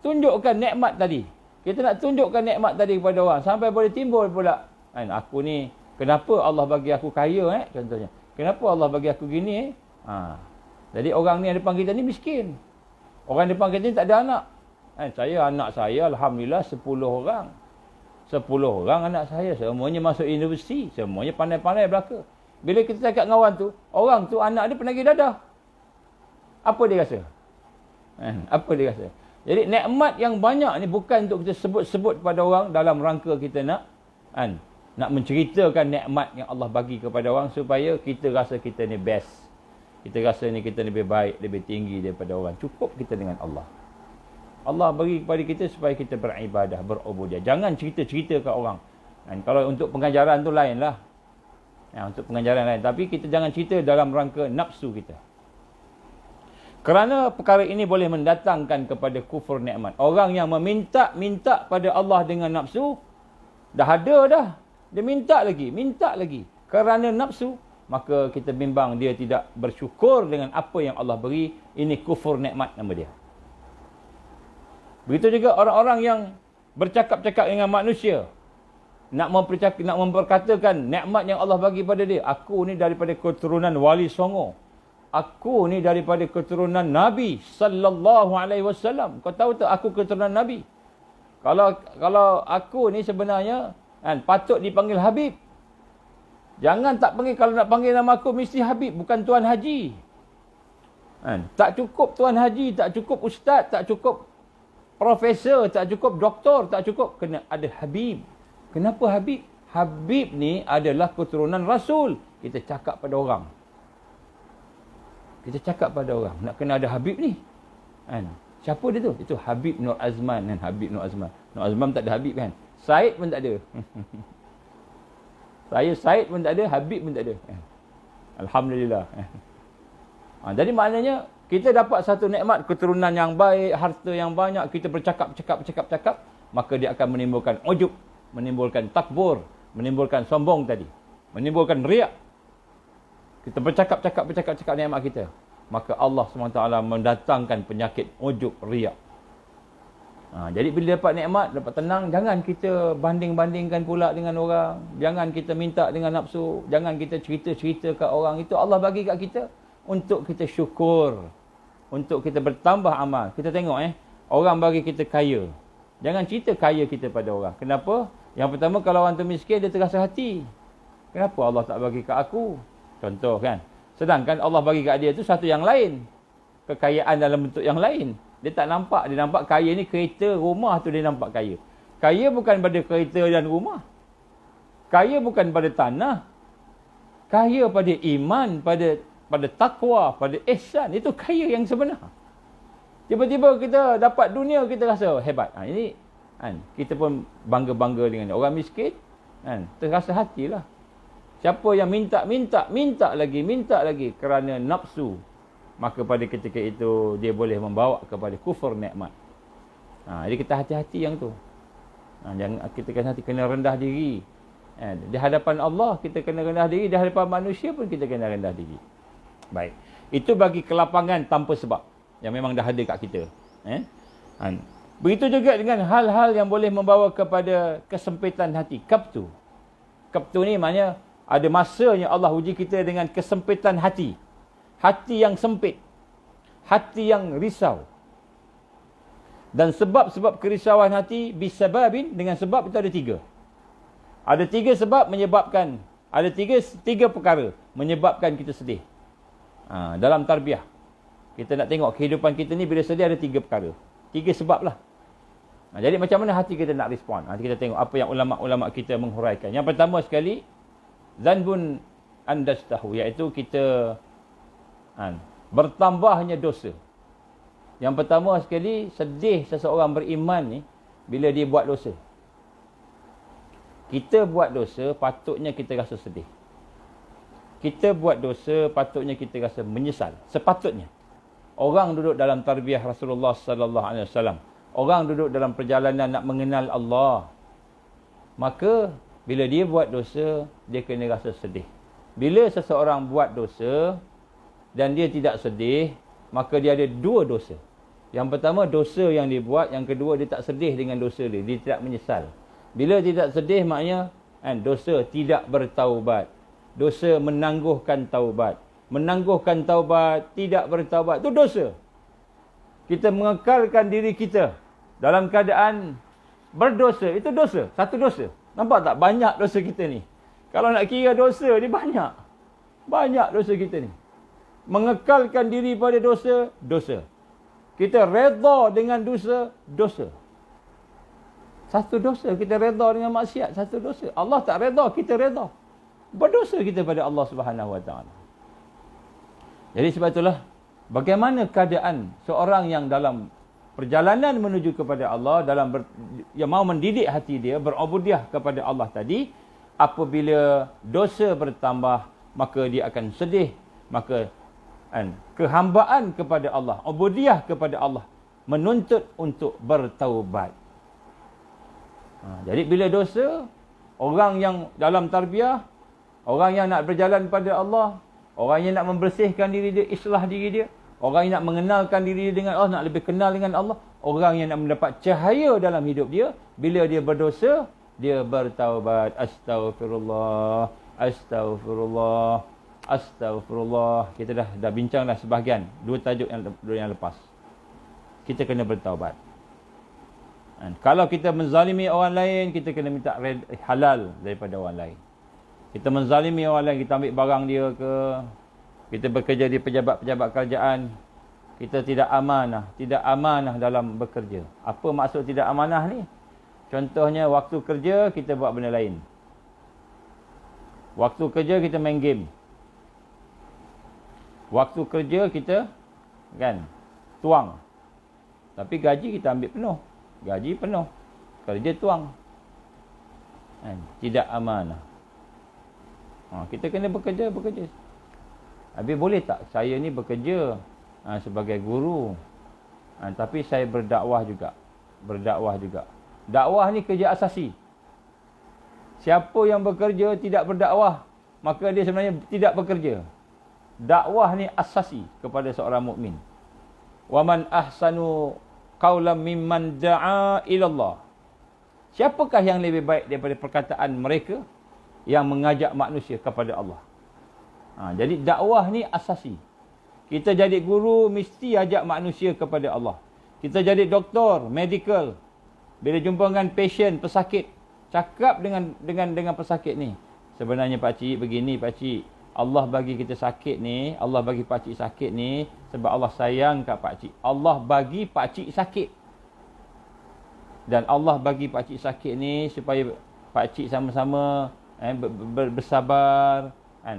tunjukkan nikmat tadi. Kita nak tunjukkan nikmat tadi kepada orang. Sampai boleh timbul pula. Kan? Aku ni, kenapa Allah bagi aku kaya? Contohnya. Kenapa Allah bagi aku gini? Jadi orang ni yang depan kita ni miskin. Orang depan kita ni tak ada anak. Anak saya Alhamdulillah 10 orang. 10 orang anak saya. Semuanya masuk universiti. Semuanya pandai-pandai belaka. Bila kita cakap dengan orang tu anak dia pernah pergi dadah. Apa dia rasa? Apa dia rasa? Jadi nikmat yang banyak ni bukan untuk kita sebut-sebut pada orang dalam rangka kita nak menceritakan nikmat yang Allah bagi kepada orang supaya kita rasa kita ni best. Kita rasa ni kita lebih baik, lebih tinggi daripada orang. Cukup kita dengan Allah. Allah bagi kepada kita supaya kita beribadah, berubudiah. Jangan cerita-cerita ke orang. Kalau untuk pengajaran tu lain lah. Untuk pengajaran lain. Tapi kita jangan cerita dalam rangka nafsu kita. Kerana perkara ini boleh mendatangkan kepada kufur nikmat. Orang yang meminta pada Allah dengan nafsu, dah ada dah. Dia minta lagi. Kerana nafsu, maka kita bimbang dia tidak bersyukur dengan apa yang Allah beri. Ini kufur nikmat nama dia. Begitu juga orang-orang yang bercakap-cakap dengan manusia. Nak memperkatakan nikmat yang Allah bagi pada dia. Aku ni daripada keturunan Wali Songo. Aku ni daripada keturunan Nabi sallallahu alaihi wasallam. Kau tahu tak aku keturunan Nabi? Kalau aku ni sebenarnya patut dipanggil Habib. Jangan tak panggil, kalau nak panggil nama aku mesti Habib, bukan Tuan Haji. Tak cukup Tuan Haji, tak cukup Ustaz, tak cukup Profesor, tak cukup Doktor, tak cukup. Kena ada Habib. Kenapa Habib? Habib ni adalah keturunan Rasul. Kita cakap pada orang. Nak kena ada Habib ni. Siapa dia tu? Itu Habib Nur Azman. Habib Nur Azman. Nur Azman tak ada Habib kan? Said pun tak ada. Saya Said pun tak ada, Habib pun tak ada. Alhamdulillah. Jadi maknanya, kita dapat satu nikmat keturunan yang baik, harta yang banyak, kita bercakap, maka dia akan menimbulkan ujub, menimbulkan takbur, menimbulkan sombong tadi, menimbulkan riak. Kita bercakap nikmat kita, maka Allah SWT mendatangkan penyakit ujub, riak. Jadi bila dapat nikmat, dapat tenang, jangan kita banding-bandingkan pula dengan orang. Jangan kita minta dengan nafsu. Jangan kita cerita-cerita kat orang. Itu Allah bagi kat kita untuk kita syukur. Untuk kita bertambah amal. Kita tengok orang bagi kita kaya. Jangan cerita kaya kita pada orang. Kenapa? Yang pertama, kalau orang tu miskin, dia terasa hati. Kenapa Allah tak bagi kat aku? Contoh kan. Sedangkan Allah bagi kat dia tu satu yang lain. Kekayaan dalam bentuk yang lain. Dia tak nampak. Dia nampak kaya ni kereta, rumah tu dia nampak kaya. Kaya bukan pada kereta dan rumah. Kaya bukan pada tanah. Kaya pada iman, pada takwa, pada ihsan. Itu kaya yang sebenar. Tiba-tiba kita dapat dunia, kita rasa hebat. Ini kita pun bangga-bangga dengan orang miskin. Terasa hatilah. Siapa yang minta lagi kerana nafsu, maka pada ketika itu dia boleh membawa kepada kufur nikmat. Jadi kita hati-hati yang tu. Jangan kita kena rendah diri. Di hadapan Allah kita kena rendah diri, di hadapan manusia pun kita kena rendah diri. Baik. Itu bagi kelapangan tanpa sebab yang memang dah ada kat kita. Begitu juga dengan hal-hal yang boleh membawa kepada kesempitan hati. Kabtu. Kabtu ni maknanya ada masanya Allah uji kita dengan kesempitan hati. Hati yang sempit. Hati yang risau. Dan sebab-sebab kerisauan hati bisababin, dengan sebab itu ada 3. Ada 3 sebab menyebabkan, ada 3 perkara menyebabkan kita sedih. Dalam tarbiyah kita nak tengok kehidupan kita ni bila sedih ada 3 perkara. 3 sebab lah. Jadi macam mana hati kita nak respon? Nanti kita tengok apa yang ulama-ulama kita menghuraikan. Yang pertama sekali, zanbun andastahu, iaitu kita bertambahnya dosa. Yang pertama sekali, sedih seseorang beriman ni bila dia buat dosa. Kita buat dosa, patutnya kita rasa sedih. Kita buat dosa, patutnya kita rasa menyesal. Sepatutnya. Orang duduk dalam tarbiyah Rasulullah sallallahu alaihi wasallam. Orang duduk dalam perjalanan nak mengenal Allah. Maka bila dia buat dosa, dia kena rasa sedih. Bila seseorang buat dosa dan dia tidak sedih, maka dia ada 2 dosa. Yang pertama dosa yang dia buat, yang kedua dia tak sedih dengan dosa dia, dia tidak menyesal. Bila tidak sedih maknanya dosa tidak bertaubat. Dosa menangguhkan taubat. Menangguhkan taubat, tidak bertaubat, itu dosa. Kita mengekalkan diri kita dalam keadaan berdosa, itu dosa. Satu dosa. Nampak tak banyak dosa kita ni? Kalau nak kira dosa ni banyak. Banyak dosa kita ni. Mengekalkan diri pada dosa, dosa. Kita redha dengan dosa, dosa. Satu dosa, kita redha dengan maksiat, satu dosa. Allah tak redha, kita redha. Berdosa kita pada Allah Subhanahu Wa Taala. Jadi sebab itulah, bagaimana keadaan seorang yang dalam perjalanan menuju kepada Allah, yang mau mendidik hati dia, berubudiah kepada Allah tadi, apabila dosa bertambah, maka dia akan sedih, maka kehambaan kepada Allah, ubudiah kepada Allah, menuntut untuk bertaubat. Jadi bila dosa, orang yang dalam tarbiyah, orang yang nak berjalan pada Allah, orang yang nak membersihkan diri dia, islah diri dia, orang yang nak mengenalkan diri dia dengan Allah, nak lebih kenal dengan Allah, orang yang nak mendapat cahaya dalam hidup dia, bila dia berdosa, dia bertaubat. Astaghfirullah, astaghfirullah, astaghfirullah. Kita dah bincang dah sebahagian, 2 tajuk yang lepas. Kita kena bertaubat. Kalau kita menzalimi orang lain, kita kena minta halal daripada orang lain. Kita menzalimi orang lain, kita ambil barang dia ke, kita bekerja di pejabat-pejabat kerajaan, kita tidak amanah dalam bekerja. Apa maksud tidak amanah ni? Contohnya waktu kerja kita buat benda lain. Waktu kerja kita main game. Waktu kerja kita tuang. Tapi gaji kita ambil penuh. Gaji penuh. Kerja tuang. Tidak amanah. Kita kena bekerja. Habis boleh tak saya ni bekerja sebagai guru, tapi saya berdakwah juga. Dakwah ni kerja asasi. Siapa yang bekerja tidak berdakwah, maka dia sebenarnya tidak bekerja. Dakwah ni asasi kepada seorang mukmin. Wa man ahsanu qawlan mimman da'a ila Allah. Siapakah yang lebih baik daripada perkataan mereka yang mengajak manusia kepada Allah? Jadi dakwah ni asasi. Kita jadi guru mesti ajak manusia kepada Allah. Kita jadi doktor, medical. Bila jumpa dengan patient, pesakit, cakap dengan pesakit ni. Sebenarnya pak cik begini pak cik. Allah bagi kita sakit ni, Allah bagi pak cik sakit ni sebab Allah sayang kat pak cik. Allah bagi pak cik sakit. Dan Allah bagi pak cik sakit ni supaya pak cik sama-sama bersabar,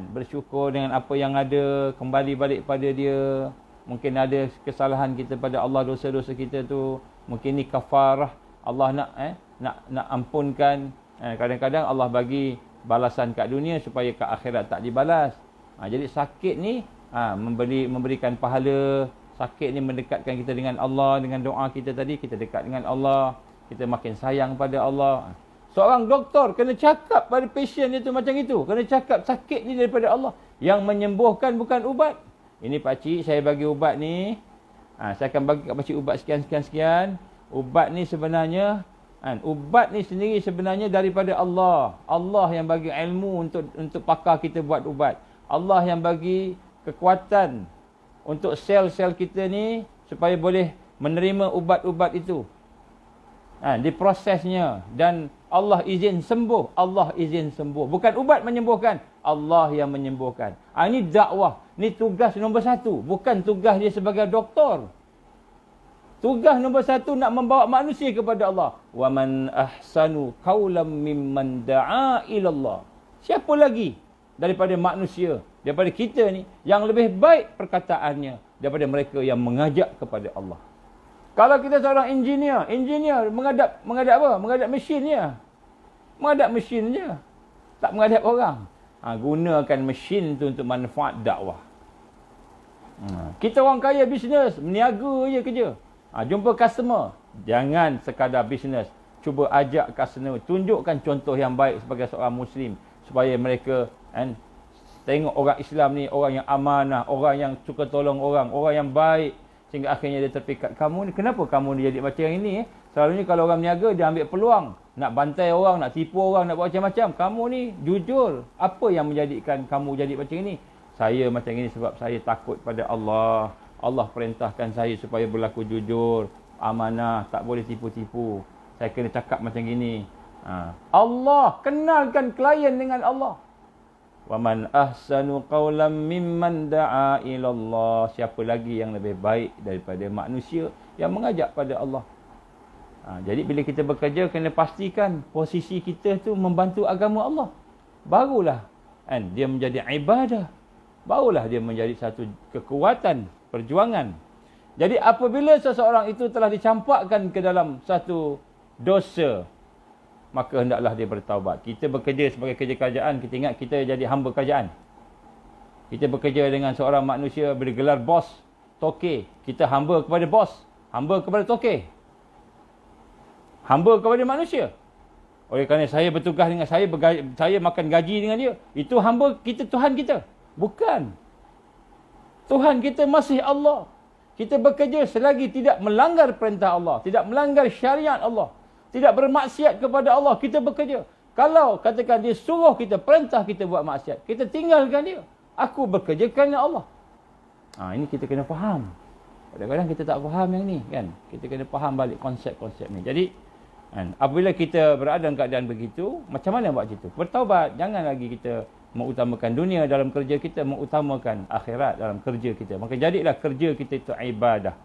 bersyukur dengan apa yang ada, kembali balik pada dia. Mungkin ada kesalahan kita pada Allah, dosa-dosa kita tu, mungkin ni kafarah Allah nak ampunkan. Kadang-kadang Allah bagi balasan kat dunia supaya kat akhirat tak dibalas. Jadi sakit ni memberikan pahala Sakit ni mendekatkan kita dengan Allah. Dengan doa kita tadi, kita dekat dengan Allah. Kita makin sayang pada Allah. Seorang doktor kena cakap pada pasien dia tu macam itu. Kena cakap sakit ni daripada Allah. Yang menyembuhkan bukan ubat. Ini pakcik, saya bagi ubat ni. Saya akan bagi kat pakcik ubat sekian. Ubat ni sebenarnya, ubat ni sendiri sebenarnya daripada Allah. Allah yang bagi ilmu untuk pakar kita buat ubat. Allah yang bagi kekuatan untuk sel-sel kita ni supaya boleh menerima ubat-ubat itu. Diprosesnya dan Allah izin sembuh. Allah izin sembuh. Bukan ubat menyembuhkan, Allah yang menyembuhkan. Ini dakwah. Ini tugas nombor 1. Bukan tugas dia sebagai doktor. Tugas nombor 1 nak membawa manusia kepada Allah. Wa man ahsanu qawlan mimman da'a ila Allah. Siapa lagi daripada manusia, daripada kita ni yang lebih baik perkataannya daripada mereka yang mengajak kepada Allah. Kalau kita seorang engineer menghadap apa? Menghadap mesinnya. Menghadap mesinnya. Tak menghadap orang. Gunakan mesin tu untuk manfaat dakwah. Kita orang kaya bisnes, meniaga je kerja. Jumpa customer, jangan sekadar bisnes. Cuba ajak customer, tunjukkan contoh yang baik sebagai seorang Muslim. Supaya mereka tengok orang Islam ni orang yang amanah, orang yang suka tolong orang yang baik. Sehingga akhirnya dia terpikat, kamu ni kenapa kamu ni jadi macam ini? Selalunya kalau orang niaga, dia ambil peluang. Nak bantai orang, nak tipu orang, nak buat macam-macam. Kamu ni jujur. Apa yang menjadikan kamu jadi macam ini? Saya macam ini sebab saya takut pada Allah. Allah perintahkan saya supaya berlaku jujur, amanah, tak boleh tipu-tipu. Saya kena cakap macam gini. Allah, kenalkan klien dengan Allah. Wa man ahsanu qawlan mimman da'a ila Allah. Siapa lagi yang lebih baik daripada manusia yang mengajak pada Allah. Jadi bila kita bekerja, kena pastikan posisi kita tu membantu agama Allah. Barulah dia menjadi ibadah. Barulah dia menjadi satu kekuatan perjuangan. Jadi apabila seseorang itu telah dicampakkan ke dalam satu dosa, maka hendaklah dia bertaubat. Kita bekerja sebagai kerja kerajaan, kita ingat kita jadi hamba kerajaan. Kita bekerja dengan seorang manusia bergelar bos, toke. Kita hamba kepada bos, hamba kepada toke. Hamba kepada manusia. Oleh kerana saya bertugas dengan saya makan gaji dengan dia. Itu hamba kita, Tuhan kita. Bukan. Tuhan kita masih Allah. Kita bekerja selagi tidak melanggar perintah Allah, tidak melanggar syariat Allah, tidak bermaksiat kepada Allah, kita bekerja. Kalau katakan dia suruh kita, perintah kita buat maksiat, kita tinggalkan dia. Aku bekerja kerana Allah. Ini kita kena faham. Kadang-kadang kita tak faham yang ni, kan? Kita kena faham balik konsep-konsep ni. Jadi, apabila kita berada dalam keadaan begitu, macam mana buat itu? Bertaubat. Jangan lagi kita mengutamakan dunia dalam kerja kita, mengutamakan akhirat dalam kerja kita. Maka jadilah kerja kita itu ibadah.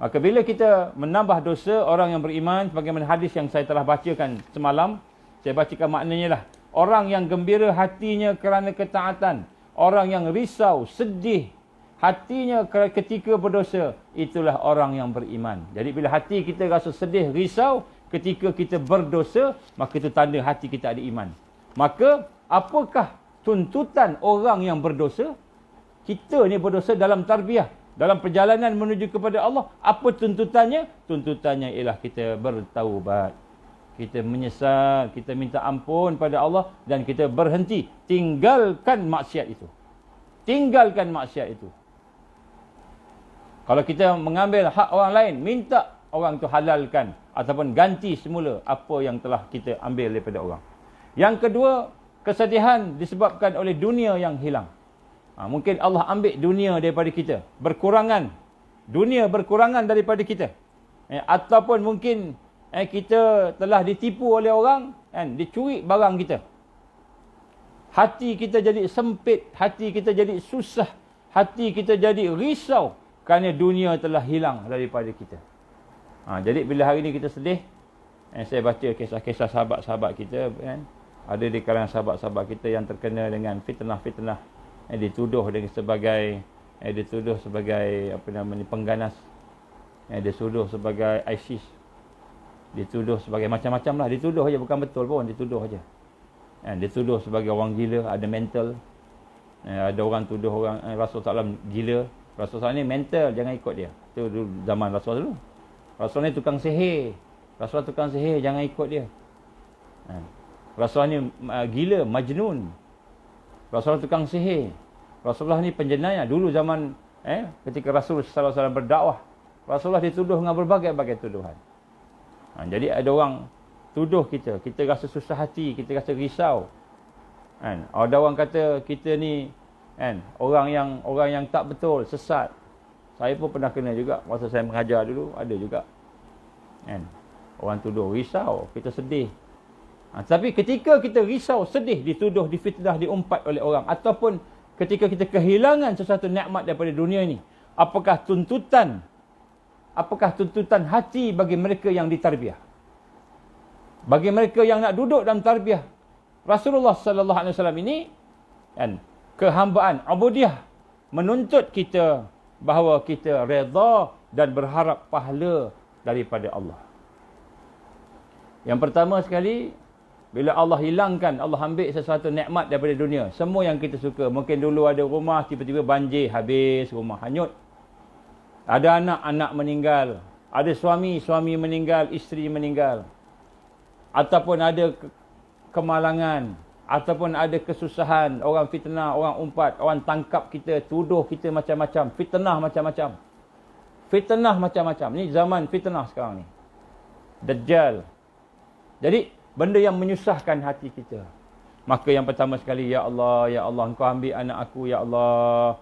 Maka bila kita menambah dosa, orang yang beriman, sebagaimana hadis yang saya telah bacakan semalam, saya bacakan maknanya lah. Orang yang gembira hatinya kerana ketaatan, orang yang risau, sedih hatinya ketika berdosa, itulah orang yang beriman. Jadi bila hati kita rasa sedih, risau ketika kita berdosa, maka itu tanda hati kita ada iman. Maka apakah tuntutan orang yang berdosa? Kita ni berdosa dalam tarbiyah, dalam perjalanan menuju kepada Allah. Apa tuntutannya? Tuntutannya ialah kita bertaubat, kita menyesal, kita minta ampun pada Allah, dan kita berhenti, tinggalkan maksiat itu. Tinggalkan maksiat itu. Kalau kita mengambil hak orang lain, minta orang itu halalkan ataupun ganti semula apa yang telah kita ambil daripada orang. Yang kedua, kesedihan disebabkan oleh dunia yang hilang. Mungkin Allah ambil dunia daripada kita, berkurangan. Dunia berkurangan daripada kita. Ataupun mungkin kita telah ditipu oleh orang, dicuri barang kita. Hati kita jadi sempit, hati kita jadi susah, hati kita jadi risau kerana dunia telah hilang daripada kita. Jadi bila hari ini kita sedih, saya baca kisah-kisah sahabat-sahabat kita, ada di kalangan sahabat-sahabat kita yang terkena dengan fitnah-fitnah, dituduh sebagai pengganas, dituduh sebagai ISIS, dituduh sebagai macam-macam lah, dituduh aja, bukan betul pun, dituduh aja. Dituduh sebagai orang gila, ada mental. Ada orang tuduh orang Rasulullah SAW gila, Rasulullah ni mental, jangan ikut dia. Itu zaman Rasulullah dulu. Rasulullah ni tukang sihir. Rasulullah tukang sihir, jangan ikut dia. Rasulullah ni gila, majnun. Rasulullah tukang sihir. Rasulullah ni penjenayah. Dulu zaman ketika Rasul sallallahu alaihi wasallam berdakwah, Rasulullah dituduh dengan berbagai-bagai tuduhan. Jadi ada orang tuduh kita rasa susah hati, kita rasa risau. Ada orang kata kita ni orang yang tak betul, sesat. Saya pun pernah kena juga masa saya mengajar dulu, ada juga. Orang tuduh, risau, kita sedih. Tapi ketika kita risau, sedih, dituduh, difitnah, diumpat oleh orang, ataupun ketika kita kehilangan sesuatu nikmat daripada dunia ini, apakah tuntutan hati bagi mereka yang ditarbiyah? Bagi mereka yang nak duduk dalam tarbiyah Rasulullah sallallahu alaihi wasallam ini, kehambaan, ubudiyah, menuntut kita bahawa kita redha dan berharap pahala daripada Allah. Yang pertama sekali, bila Allah hilangkan, Allah ambil sesuatu nikmat daripada dunia, semua yang kita suka. Mungkin dulu ada rumah, tiba-tiba banjir, habis rumah, hanyut. Ada anak, anak meninggal. Ada suami, suami meninggal, isteri meninggal. Ataupun ada kemalangan, ataupun ada kesusahan, orang fitnah, orang umpat, orang tangkap kita, tuduh kita macam-macam, fitnah macam-macam. Fitnah macam-macam. Ni zaman fitnah sekarang ni. Dajjal. Jadi, benda yang menyusahkan hati kita. Maka yang pertama sekali, Ya Allah, Engkau ambil anak aku, Ya Allah.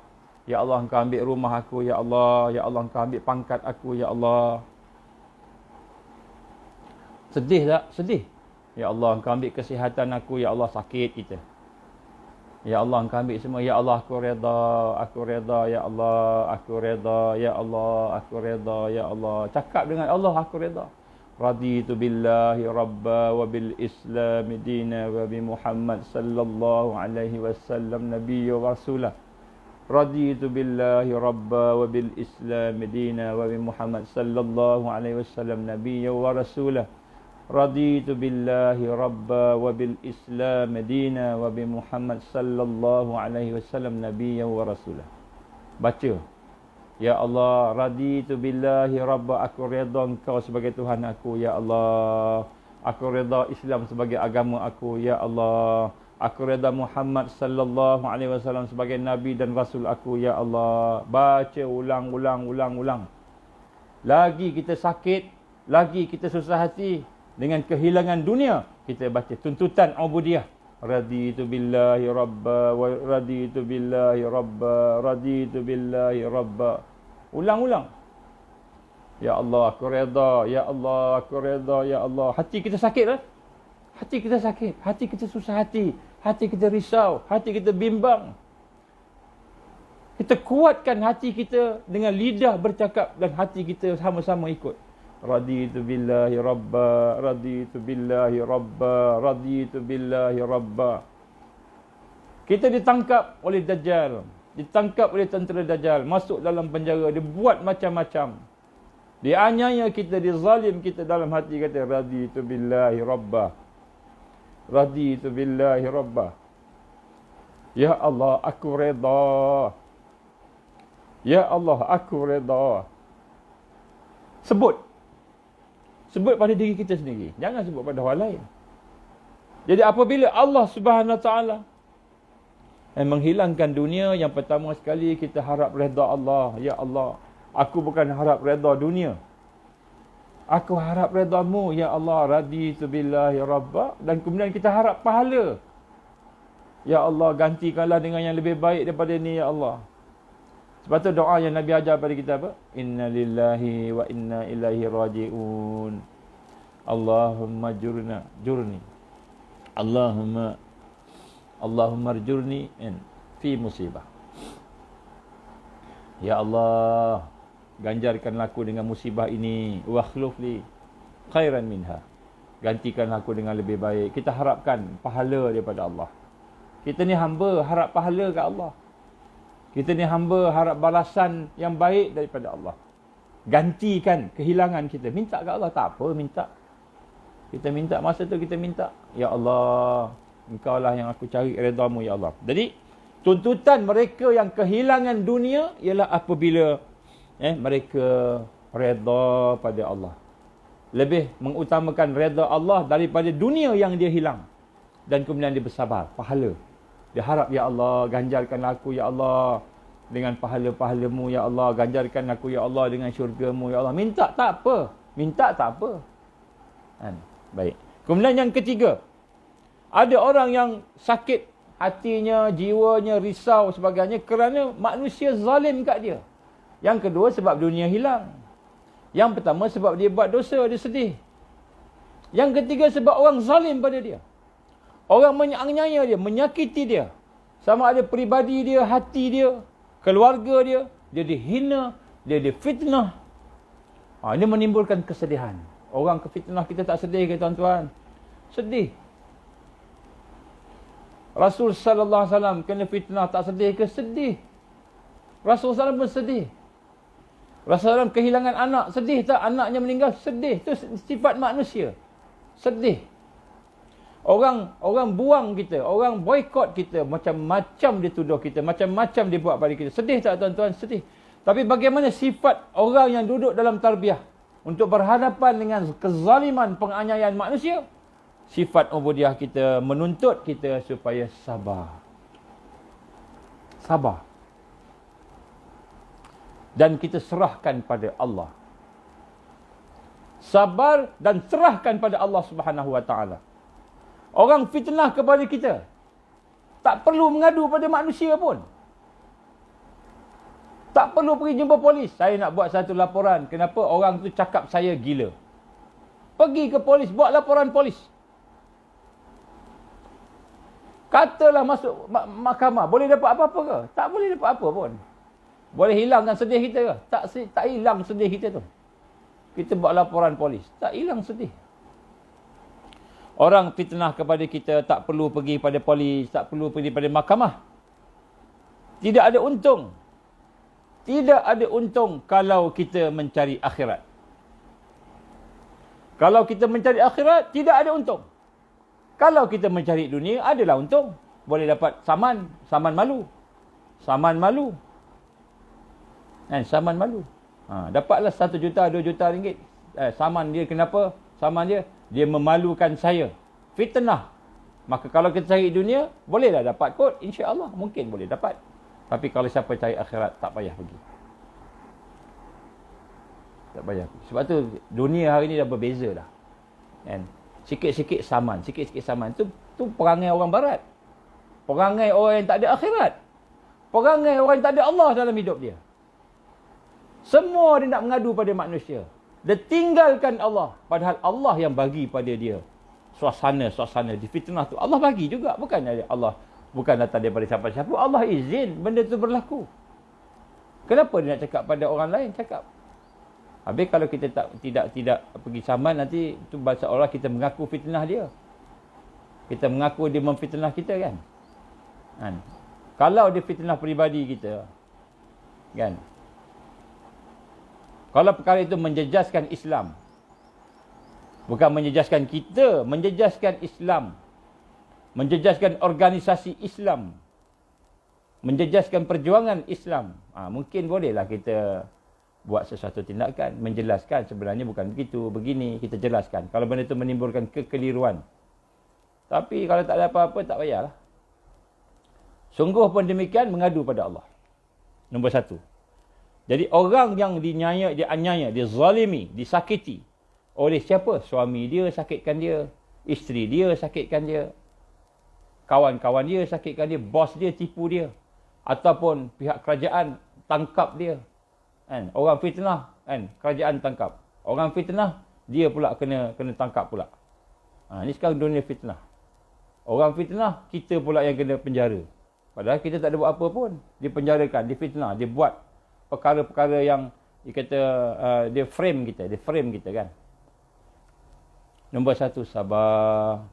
Ya Allah, Engkau ambil rumah aku, Ya Allah. Ya Allah, Engkau ambil pangkat aku, Ya Allah. Sedih tak? Sedih. Ya Allah, Engkau ambil kesihatan aku, Ya Allah, sakit kita. Ya Allah, Engkau ambil semua. Ya Allah, aku reda, Ya Allah, aku reda, Ya Allah, aku reda, Ya Allah. Cakap dengan Allah, aku reda. Raditu billahi rabba wa bil islam dina wa bi Muhammad sallallahu alaihi wasallam nabiyya wa rasulah. Raditu billahi rabba wa bil islam dina wa bi Muhammad sallallahu alaihi wasallam nabiyya wa rasulah. Raditu billahi rabba wa bil islam dina wa bi Muhammad sallallahu alaihi wasallam nabiyya wa rasulah. Baca. Ya Allah, raditu billahi rabba, aku redha Engkau sebagai Tuhan aku, Ya Allah. Aku redha Islam sebagai agama aku, Ya Allah. Aku redha Muhammad sallallahu alaihi wasallam sebagai nabi dan rasul aku, Ya Allah. Baca ulang. Lagi kita sakit, lagi kita susah hati dengan kehilangan dunia, kita baca tuntutan ubudiyah. Raditu billahi rabba wa raditu billahi rabba, raditu billahi rabba. Ulang-ulang. Ya Allah, aku redha. Ya Allah, aku redha. Ya Allah. Hati kita sakit lah. Hati kita sakit. Hati kita susah hati. Hati kita risau. Hati kita bimbang. Kita kuatkan hati kita dengan lidah bercakap dan hati kita sama-sama ikut. Raditu billahi rabba, raditu billahi rabba, raditu billahi rabba. Kita ditangkap oleh Dajjal. Ditangkap oleh tentera Dajjal, masuk dalam penjara, dia buat macam-macam. Dia aniaya kita, dia zalim kita dalam hati, kata raditu billahi rabbah. Raditu billahi rabbah. Ya Allah, aku redha. Ya Allah, aku redha. Sebut pada diri kita sendiri, jangan sebut pada orang lain. Jadi apabila Allah Subhanahu Wa Taala menghilangkan dunia, yang pertama sekali kita harap redha Allah. Ya Allah, aku bukan harap redha dunia, aku harap redha-Mu, Ya Allah. Raditu billahi rabba. Dan kemudian kita harap pahala. Ya Allah, gantikanlah dengan yang lebih baik daripada ini, Ya Allah. Sebab tu doa yang Nabi ajar pada kita apa? Inna lillahi wa inna ilaihi raji'un. Allahumma jurni. Allahumma arjurni fi musibah. Ya Allah, ganjarkanlah aku dengan musibah ini. Wa akhluf li khairan minha. Gantikanlah aku dengan lebih baik. Kita harapkan pahala daripada Allah. Kita ni hamba harap pahala kat Allah. Kita ni hamba harap balasan yang baik daripada Allah. Gantikan kehilangan kita. Minta kat Allah, tak apa minta. Kita minta, masa tu kita minta. Ya Allah, Engkau lah yang aku cari redha-Mu, Ya Allah. Jadi, Tuntutan mereka yang kehilangan dunia ialah apabila mereka redha pada Allah. Lebih mengutamakan redha Allah daripada dunia yang dia hilang. Dan kemudian dia bersabar, pahala. Dia harap, ya Allah, ganjarkan aku, ya Allah, dengan pahala-pahalamu, ya Allah. Ganjarkan aku, ya Allah, dengan syurgamu, ya Allah. Minta tak apa. Minta tak apa. Baik. Kemudian yang ketiga, ada orang yang sakit hatinya, jiwanya, risau sebagainya kerana manusia zalim kat dia. Yang kedua sebab dunia hilang. Yang pertama sebab dia buat dosa, dia sedih. Yang ketiga sebab orang zalim pada dia. Orang menganiaya dia, menyakiti dia. Sama ada peribadi dia, hati dia, keluarga dia, dia dihina, dia difitnah. Ini menimbulkan kesedihan. Orang kefitnah kita tak sedih ke tuan-tuan? Sedih. Rasul sallallahu alaihi wasallam kena fitnah, tak sedih ke? Sedih. Rasul sallallahu pun sedih. Rasul sallallahu kehilangan anak, sedih tak? Anaknya meninggal, sedih. Itu sifat manusia. Sedih. Orang buang kita, orang boikot kita, macam-macam dia tuduh kita, macam-macam dia buat pada kita. Sedih tak tuan-tuan? Sedih. Tapi bagaimana sifat orang yang duduk dalam tarbiyah untuk berhadapan dengan kezaliman penganiayaan manusia? Sifat ubudiah kita menuntut kita supaya sabar. Sabar. Dan kita serahkan pada Allah. Sabar dan serahkan pada Allah Subhanahu wa taala. Orang fitnah kepada kita, tak perlu mengadu pada manusia pun. Tak perlu pergi jumpa polis. Saya nak buat satu laporan. Kenapa orang tu cakap saya gila? Pergi ke polis, buat laporan polis. Katalah masuk mahkamah, boleh dapat apa-apa ke? Tak boleh dapat apa pun. Boleh hilangkan sedih kita ke? Tak hilang sedih kita tu. Kita buat laporan polis, tak hilang sedih. Orang fitnah kepada kita, tak perlu pergi pada polis, tak perlu pergi pada mahkamah. Tidak ada untung. Tidak ada untung kalau kita mencari akhirat. Kalau kita mencari akhirat, tidak ada untung. Kalau kita mencari dunia, adalah untung. Boleh dapat saman malu. Saman malu. Saman malu. Dapatlah 1 juta, 2 juta ringgit. Saman dia kenapa? Saman dia memalukan saya. Fitnah. Maka kalau kita cari dunia, bolehlah dapat kot. InsyaAllah, mungkin boleh dapat. Tapi kalau siapa cari akhirat, tak payah pergi. Tak payah pergi. Sebab tu, dunia hari ni dah berbeza dah. Kan? Sikit-sikit saman. Sikit-sikit saman. Tu perangai orang barat. Perangai orang yang tak ada akhirat. Perangai orang yang tak ada Allah dalam hidup dia. Semua dia nak mengadu pada manusia. Dia tinggalkan Allah. Padahal Allah yang bagi pada dia suasana di fitnah tu. Allah bagi juga. Bukan Allah. Bukan datang daripada siapa-siapa. Allah izin benda tu berlaku. Kenapa dia nak cakap pada orang lain? Cakap. Habis kalau kita tidak pergi saman, nanti tu seolah kita mengaku fitnah dia. Kita mengaku dia memfitnah kita kan? Kalau dia fitnah peribadi kita, kan? Kalau perkara itu menjejaskan Islam, bukan menjejaskan kita, menjejaskan Islam, menjejaskan organisasi Islam, menjejaskan perjuangan Islam, mungkin bolehlah kita buat sesuatu tindakan, menjelaskan sebenarnya bukan begitu, begini, kita jelaskan. Kalau benda itu menimbulkan kekeliruan. Tapi kalau tak ada apa-apa, tak payahlah. Sungguh pun demikian, mengadu pada Allah. Nombor 1. Jadi orang yang dianiaya, dia zalimi, disakiti oleh siapa? Suami dia sakitkan dia, isteri dia sakitkan dia, kawan-kawan dia sakitkan dia, bos dia tipu dia, ataupun pihak kerajaan tangkap dia. Orang fitnah, kerajaan tangkap. Orang fitnah, dia pula kena tangkap pula. Ini sekarang dunia fitnah. Orang fitnah, kita pula yang kena penjara. Padahal kita tak ada buat apa pun. Dipenjarakan, difitnah, dia buat perkara-perkara yang dia kata dia frame kita kan. Nombor 1, sabar.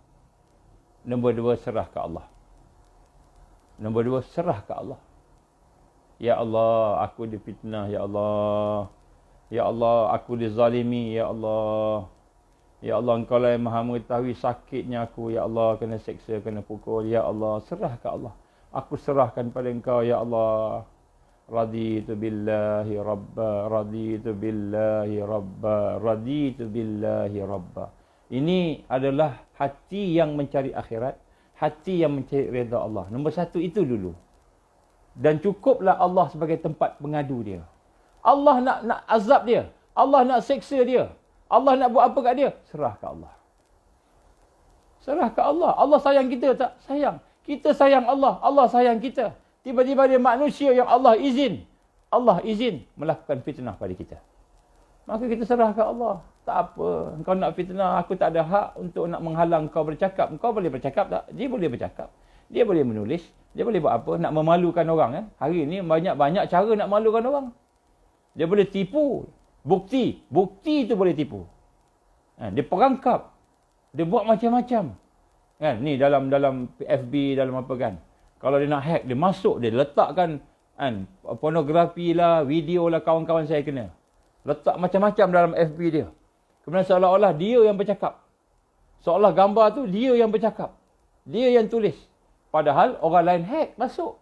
Nombor 2, serah ke Allah. Nombor 2, serah ke Allah. Ya Allah, aku difitnah, ya Allah. Ya Allah, aku dizalimi, ya Allah. Ya Allah, Engkau lah yang maha mengetahui sakitnya aku. Ya Allah, kena seksa, kena pukul. Ya Allah, serah ke Allah. Aku serahkan pada Engkau ya Allah. Raditu billahi rabba, raditu billahi rabba, raditu billahi rabba. Ini adalah hati yang mencari akhirat, hati yang mencari redha Allah. Nombor satu itu dulu. Dan cukuplah Allah sebagai tempat pengadu dia. Allah nak azab dia, Allah nak seksa dia, Allah nak buat apa kat dia, serah ke Allah. Serah ke Allah. Allah sayang kita tak? Sayang. Kita sayang Allah, Allah sayang kita. Tiba-tiba dia manusia yang Allah izin melakukan fitnah pada kita. Maka kita serah ke Allah. Tak apa, engkau nak fitnah, aku tak ada hak untuk nak menghalang kau bercakap. Engkau boleh bercakap tak? Dia boleh bercakap. Dia boleh menulis. Dia boleh buat apa? Nak memalukan orang kan? Hari ni banyak cara nak malukan orang. Dia boleh tipu. Bukti itu boleh tipu. Dia perangkap. Dia buat macam-macam. Kan? Ni dalam FB, dalam apa kan? Kalau dia nak hack, dia masuk, dia letakkan kan, pornografi lah, video lah, kawan-kawan saya kena. Letak macam-macam dalam FB dia. Kemudian seolah-olah dia yang bercakap. Seolah gambar tu dia yang bercakap. Dia yang tulis. Padahal orang lain hack, masuk.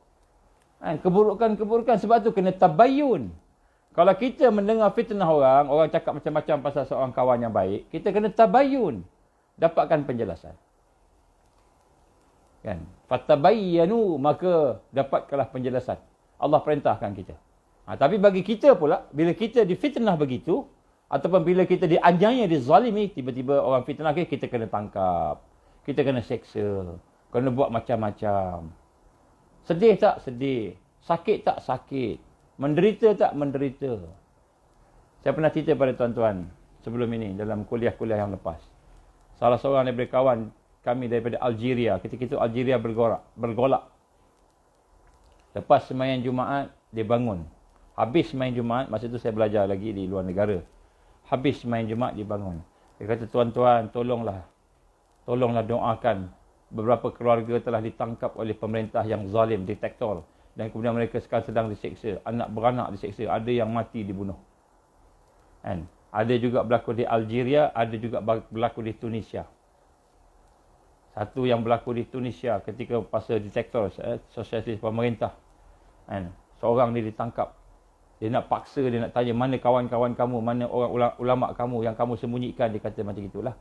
Kan? Keburukan-keburukan. Sebab tu kena tabayun. Kalau kita mendengar fitnah orang cakap macam-macam pasal seorang kawan yang baik, kita kena tabayun. Dapatkan penjelasan. Kan? Fatabayyanu, maka dapatkanlah penjelasan. Allah perintahkan kita. Tapi bagi kita pula, bila kita difitnah begitu, ataupun bila kita dianiaya, dizalimi, tiba-tiba orang fitnah kita kena tangkap. Kita kena seksa. Kena buat macam-macam. Sedih tak? Sedih. Sakit tak? Sakit. Menderita tak? Menderita. Saya pernah cerita pada tuan-tuan sebelum ini, dalam kuliah-kuliah yang lepas. Salah seorang daripada kawan kami daripada Algeria. Ketika itu Algeria bergolak. Lepas sembahyang Jumaat, dia bangun. Habis sembahyang Jumaat, masa itu saya belajar lagi di luar negara. Habis sembahyang Jumaat, dia bangun. Dia kata, tuan-tuan, tolonglah doakan. Beberapa keluarga telah ditangkap oleh pemerintah yang zalim, diktator. Dan kemudian mereka sekarang sedang diseksa. Anak beranak diseksa. Ada yang mati dibunuh. Kan? Ada juga berlaku di Algeria, ada juga berlaku di Tunisia. Satu yang berlaku di Tunisia ketika pasal diktator, sosialis pemerintah. Kan? Seorang ni ditangkap. Dia nak paksa, dia nak tanya mana kawan-kawan kamu, mana orang ulama kamu yang kamu sembunyikan. Dia kata macam itulah.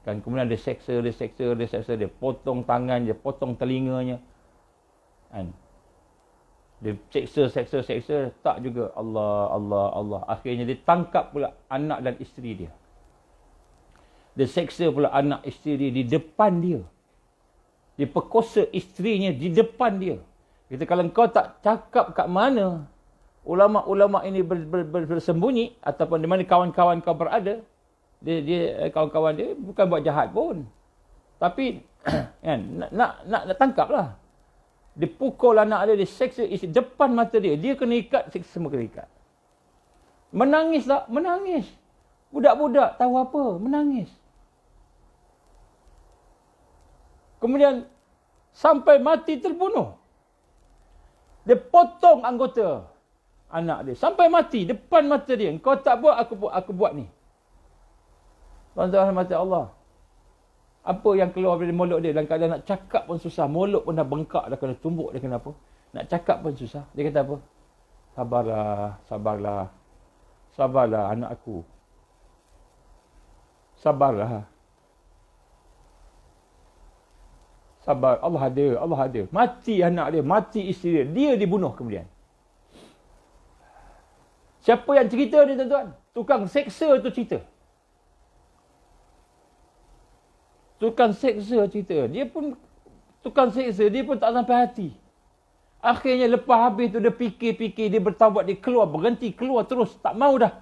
Kan? Kemudian dia seksa, dia potong tangan, dia potong telinganya. Kan? Dia seksa, tak juga. Allah. Akhirnya dia tangkap pula anak dan isteri dia. Dia seksa pula anak isteri dia di depan dia. Dia perkosa isterinya di depan dia. Kita kalau kau tak cakap kat mana ulama-ulama ini bersembunyi, ataupun di mana kawan-kawan kau berada, dia kawan-kawan dia bukan buat jahat pun. Tapi kan, nak tangkaplah. Dia pukul anak dia seksa isteri depan mata dia. Dia kena ikat, seksa semua kena ikat. Menangis tak? Menangis. Budak-budak tahu apa? Menangis. Kemudian sampai mati terbunuh. Dia potong anggota anak dia sampai mati depan mata dia. Kau tak buat, aku buat ni. Tuan-tuan rahmati Allah. Apa yang keluar dari mulut dia dalam keadaan nak cakap pun susah. Mulut pun dah bengkak, dah kena tumbuk, dah kena apa. Nak cakap pun susah. Dia kata apa? Sabarlah anak aku. Sabarlah. Sabar, Allah ada. Mati anak dia, mati isteri dia. Dia dibunuh kemudian. Siapa yang cerita ni tuan-tuan? Tukang seksa tu cerita. Tukang seksa cerita. Dia pun, tukang seksa, dia pun tak sampai hati. Akhirnya lepas habis tu dia fikir, dia bertaubat, dia keluar, berhenti, keluar terus. Tak mau dah.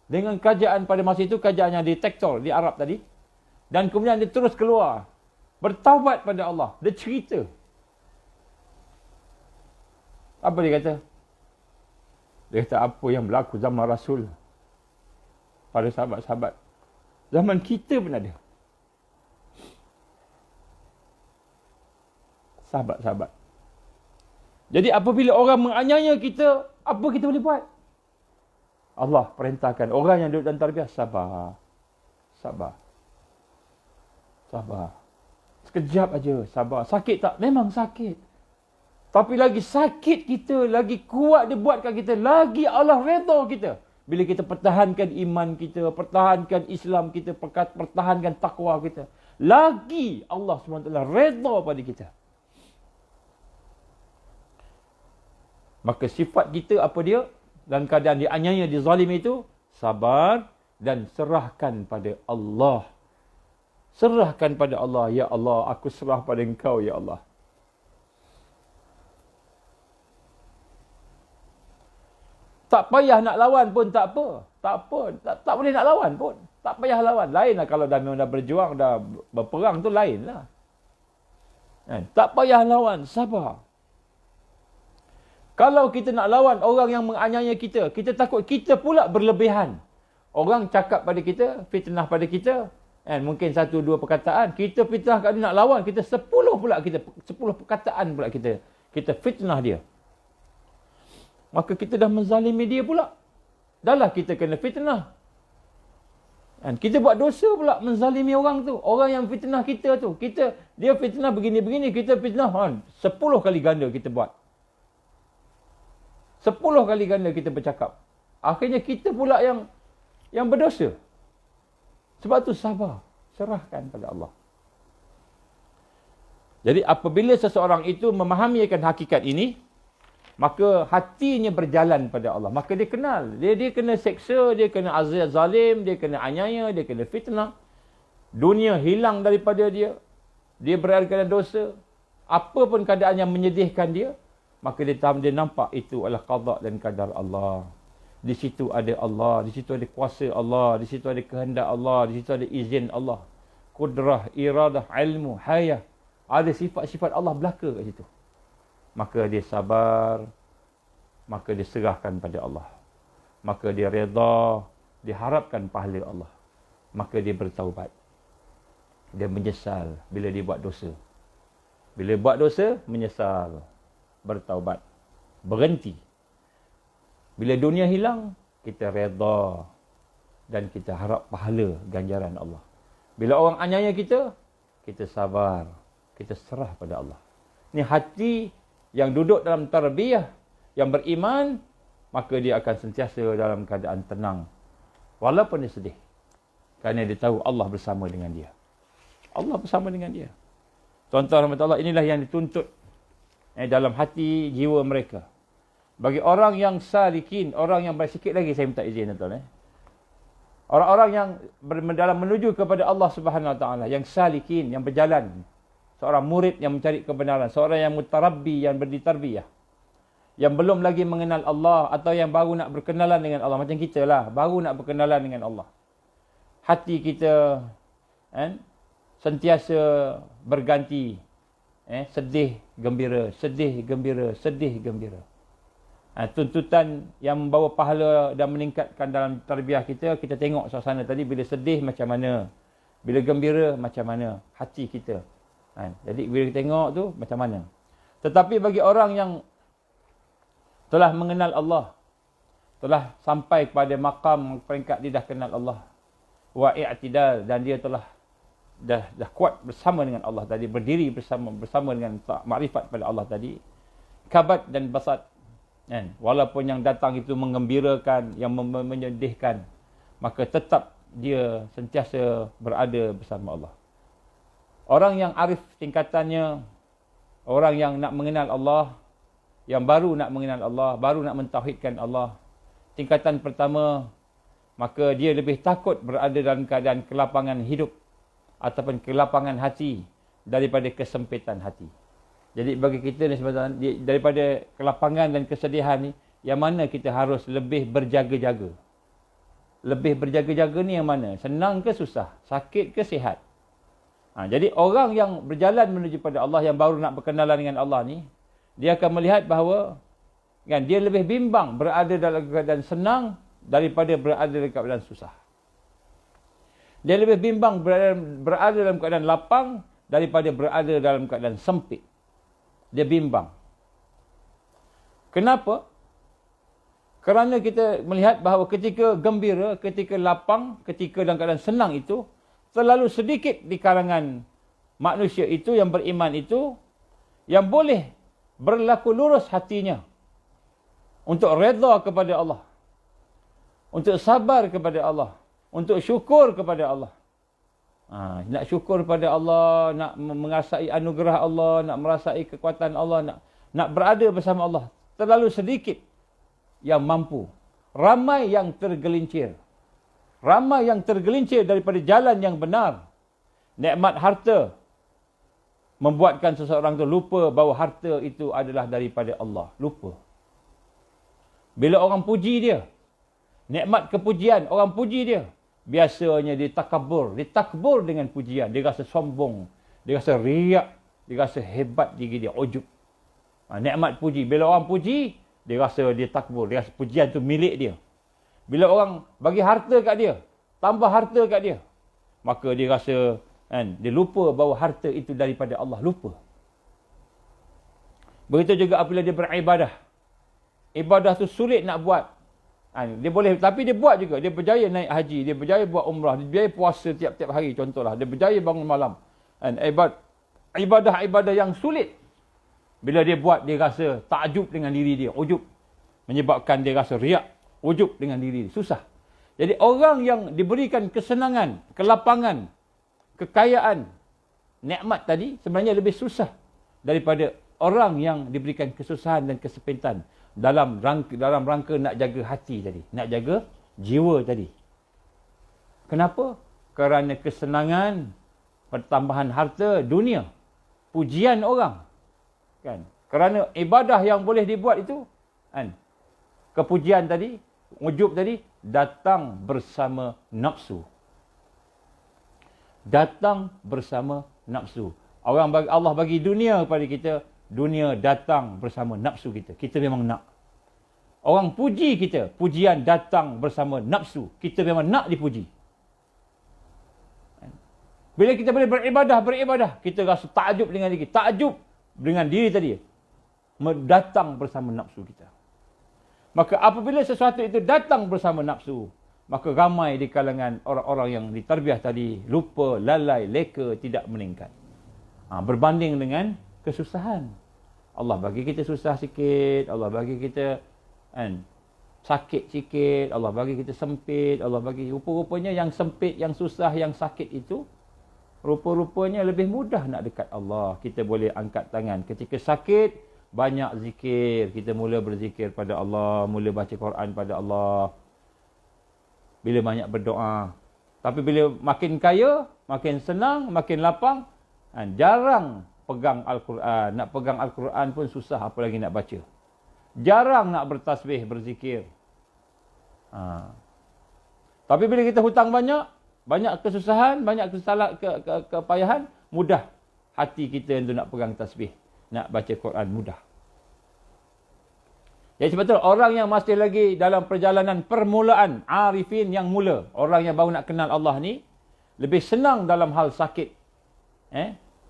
Dengan kerajaan pada masa itu, kerajaan yang diktator di Arab tadi. Dan kemudian dia terus keluar. Bertaubat pada Allah. Dia cerita. Apa dia kata? Dia kata apa yang berlaku zaman Rasul. Pada sahabat-sahabat. Zaman kita pun ada. Sahabat-sahabat. Jadi apabila orang menganiaya kita, apa kita boleh buat? Allah perintahkan orang yang duduk dalam tarbiyah, sabar. Sekejap aja, sabar. Sakit tak? Memang sakit. Tapi lagi sakit kita, lagi kuat dia buat kat kita, lagi Allah redha kita. Bila kita pertahankan iman kita, pertahankan Islam kita, pertahankan takwa kita, lagi Allah SWT redha pada kita. Maka sifat kita apa dia? Dalam keadaan dianiaya, dizalimi itu, sabar dan serahkan pada Allah. Serahkan pada Allah. Ya Allah, aku serah pada Engkau, ya Allah. Tak payah nak lawan pun tak apa. Tak apa. Tak boleh nak lawan pun. Tak payah lawan. Lainlah kalau dah memang dah berjuang, dah berperang tu lainlah. Tak payah lawan. Sabar. Kalau kita nak lawan orang yang menganiaya kita, kita takut kita pula berlebihan. Orang cakap pada kita, fitnah pada kita, mungkin 1-2 perkataan, kita fitnah kat dia nak lawan, kita 10 pula kita, 10 perkataan pula kita fitnah dia. Maka kita dah menzalimi dia pula. Dahlah kita kena fitnah. Kita buat dosa pula menzalimi orang tu. Orang yang fitnah kita tu. Dia fitnah begini-begini, kita fitnah 10 kali ganda kita buat. 10 kali ganda kita bercakap. Akhirnya kita pula yang berdosa. Sebab tu sabar. Serahkan pada Allah. Jadi apabila seseorang itu memahami akan hakikat ini, maka hatinya berjalan pada Allah. Maka dia kenal. Dia kena seksa, dia kena azab zalim, dia kena aniaya, dia kena fitnah. Dunia hilang daripada dia. Dia berada dalam dosa. Apa pun keadaan yang menyedihkan dia, maka dia nampak itu adalah qada dan qadar Allah. Di situ ada Allah, di situ ada kuasa Allah, di situ ada kehendak Allah, di situ ada izin Allah. Kudrah, iradah, ilmu, hayah. Ada sifat-sifat Allah belaka kat situ. Maka dia sabar, maka dia serahkan pada Allah. Maka dia redha, dia harapkan pahala Allah. Maka dia bertaubat. Dia menyesal bila dia buat dosa. Bila buat dosa, menyesal. Bertaubat. Berhenti. Bila dunia hilang, kita redha. Dan kita harap pahala ganjaran Allah. Bila orang aniaya kita, kita sabar. Kita serah pada Allah. Ini hati yang duduk dalam tarbiyah, yang beriman, maka dia akan sentiasa dalam keadaan tenang. Walaupun dia sedih. Kerana dia tahu Allah bersama dengan dia. Allah bersama dengan dia. Tuan-tuan rahmat Allah, inilah yang dituntut dalam hati jiwa mereka. Bagi orang yang salikin, orang yang sikit lagi saya minta izin tuan-tuan. Orang-orang yang dalam menuju kepada Allah Subhanahu Wa Taala, yang salikin, yang berjalan. Seorang murid yang mencari kebenaran. Seorang yang mutarabbi, yang berditarbiyah. Yang belum lagi mengenal Allah. Atau yang baru nak berkenalan dengan Allah. Macam kita lah. Baru nak berkenalan dengan Allah. Hati kita sentiasa berganti. Sedih, gembira. Sedih, gembira. Sedih, gembira. Tuntutan yang membawa pahala dan meningkatkan dalam tarbiyah kita. Kita tengok suasana tadi. Bila sedih macam mana. Bila gembira macam mana. Hati kita. Jadi bila kita tengok tu macam mana. Tetapi bagi orang yang telah mengenal Allah, telah sampai kepada makam peringkat dia dah kenal Allah, wa i'tidal, dan dia telah dah kuat bersama dengan Allah tadi, berdiri bersama dengan makrifat pada Allah tadi, kabat dan basat, walaupun yang datang itu menggembirakan, yang menyedihkan, maka tetap dia sentiasa berada bersama Allah. Orang yang arif tingkatannya, orang yang nak mengenal Allah, yang baru nak mengenal Allah, baru nak mentauhidkan Allah, tingkatan pertama, maka dia lebih takut berada dalam keadaan kelapangan hidup ataupun kelapangan hati daripada kesempitan hati. Jadi bagi kita ni sebenarnya, daripada kelapangan dan kesedihan ni, yang mana kita harus lebih berjaga-jaga. Lebih berjaga-jaga ni yang mana? Senang ke susah? Sakit ke sihat? Jadi orang yang berjalan menuju pada Allah, yang baru nak berkenalan dengan Allah ni, dia akan melihat bahawa dia lebih bimbang berada dalam keadaan senang daripada berada dalam keadaan susah. Dia lebih bimbang berada dalam keadaan lapang daripada berada dalam keadaan sempit. Dia bimbang. Kenapa? Kerana kita melihat bahawa ketika gembira, ketika lapang, ketika dalam keadaan senang itu, terlalu sedikit di kalangan manusia itu yang beriman itu yang boleh berlaku lurus hatinya untuk redha kepada Allah, untuk sabar kepada Allah, untuk syukur kepada Allah. Nak syukur pada Allah, nak mengasai anugerah Allah, nak merasai kekuatan Allah, nak berada bersama Allah. Terlalu sedikit yang mampu. Ramai yang tergelincir. Ramai yang tergelincir daripada jalan yang benar. Nikmat harta membuatkan seseorang itu lupa bahawa harta itu adalah daripada Allah. Lupa. Bila orang puji dia, nikmat kepujian, orang puji dia, biasanya dia takbur dengan pujian. Dia rasa sombong, dia rasa riak, dia rasa hebat diri dia, ujub. Nikmat puji. Bila orang puji, dia rasa dia takbur, dia rasa pujian tu milik dia. Bila orang bagi harta kat dia, tambah harta kat dia, maka dia rasa dia lupa bahawa harta itu daripada Allah, lupa. Begitu juga apabila dia beribadah. Ibadah tu sulit nak buat. Dia boleh, tapi dia buat juga. Dia berjaya naik haji, dia berjaya buat umrah, dia berjaya puasa tiap-tiap hari contohlah. Dia berjaya bangun malam. Ibadah-ibadah yang sulit. Bila dia buat, dia rasa takjub dengan diri dia, ujub. Menyebabkan dia rasa riak, ujub dengan diri dia. Susah. Jadi orang yang diberikan kesenangan, kelapangan, kekayaan, nikmat tadi sebenarnya lebih susah daripada orang yang diberikan kesusahan dan kesempitan dalam rangka nak jaga hati tadi, nak jaga jiwa tadi. Kenapa? Kerana kesenangan, pertambahan harta, dunia, pujian orang. Kan? Kerana ibadah yang boleh dibuat itu, kepujian tadi, ujub tadi, datang bersama nafsu. Datang bersama nafsu. Allah bagi dunia kepada kita, dunia datang bersama nafsu kita. Kita memang nak. Orang puji kita, pujian datang bersama nafsu. Kita memang nak dipuji. Bila kita boleh beribadah, kita rasa takjub dengan diri. Takjub dengan diri tadi, datang bersama nafsu kita. Maka apabila sesuatu itu datang bersama nafsu, maka ramai di kalangan orang-orang yang ditarbiyah tadi lupa, lalai, leka, tidak meningkat. Berbanding dengan kesusahan. Allah bagi kita susah sikit, Allah bagi kita sakit sikit, Allah bagi kita sempit, Allah bagi rupa-rupanya yang sempit, yang susah, yang sakit itu rupa-rupanya lebih mudah nak dekat Allah. Kita boleh angkat tangan ketika sakit, banyak zikir, kita mula berzikir pada Allah, mula baca Quran pada Allah. Bila banyak berdoa. Tapi bila makin kaya, makin senang, makin lapang, jarang pegang Al-Quran. Nak pegang Al-Quran pun susah, apalagi nak baca. Jarang nak bertasbih, berzikir. Tapi bila kita hutang banyak kesusahan, banyak kepayahan, mudah hati kita untuk nak pegang tasbih, nak baca Quran, mudah. Jadi sebab tu orang yang masih lagi dalam perjalanan permulaan, arifin yang mula, orang yang baru nak kenal Allah ni, lebih senang dalam hal sakit,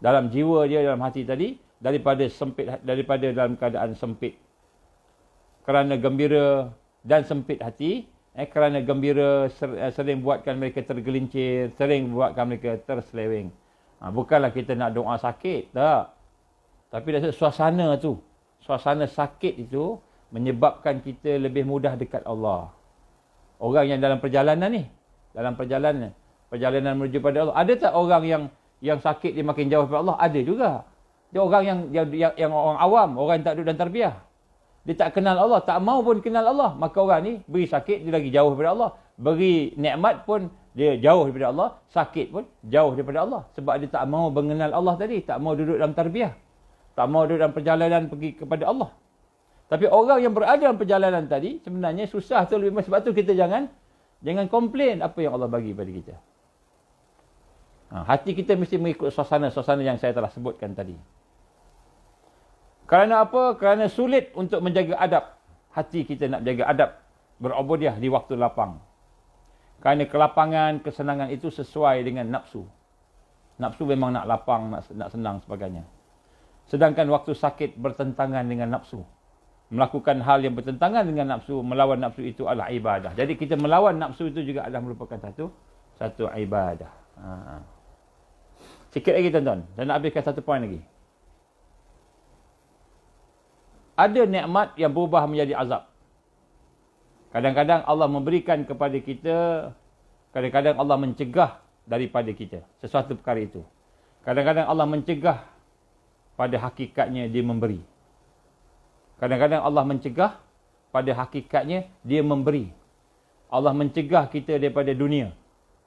dalam jiwa dia, dalam hati tadi, daripada dalam keadaan sempit. Kerana gembira dan sempit hati, kerana gembira sering buatkan mereka tergelincir, sering buatkan mereka terseleweng. Bukanlah kita nak doa sakit, tak. Tapi dari suasana tu, suasana sakit itu menyebabkan kita lebih mudah dekat Allah. Orang yang dalam perjalanan ni, dalam perjalanan menuju pada Allah, ada tak orang yang sakit dia makin jauh daripada Allah? Ada juga. Dia orang yang orang awam, orang yang tak duduk dan tarbiyah. Dia tak kenal Allah, tak mau pun kenal Allah. Maka orang ni beri sakit, dia lagi jauh daripada Allah. Beri nikmat pun dia jauh daripada Allah. Sakit pun jauh daripada Allah. Sebab dia tak mau mengenal Allah tadi. Tak mau duduk dalam tarbiyah. Tak mau duduk dalam perjalanan pergi kepada Allah. Tapi orang yang berada dalam perjalanan tadi, sebenarnya susah tu lebih. Sebab tu kita jangan komplain apa yang Allah bagi pada kita. Hati kita mesti mengikut suasana yang saya telah sebutkan tadi. Kerana apa? Kerana sulit untuk menjaga adab. Hati kita nak jaga adab, berubudiah di waktu lapang. Kerana kelapangan, kesenangan itu sesuai dengan nafsu. Nafsu memang nak lapang, nak senang sebagainya. Sedangkan waktu sakit bertentangan dengan nafsu. Melakukan hal yang bertentangan dengan nafsu, melawan nafsu itu adalah ibadah. Jadi kita melawan nafsu itu juga adalah merupakan satu ibadah. Sikit lagi tuan-tuan. Saya nak habiskan satu poin lagi. Ada nikmat yang berubah menjadi azab. Kadang-kadang Allah memberikan kepada kita, kadang-kadang Allah mencegah daripada kita sesuatu perkara itu. Kadang-kadang Allah mencegah, pada hakikatnya dia memberi. Kadang-kadang Allah mencegah, pada hakikatnya dia memberi. Allah mencegah kita daripada dunia.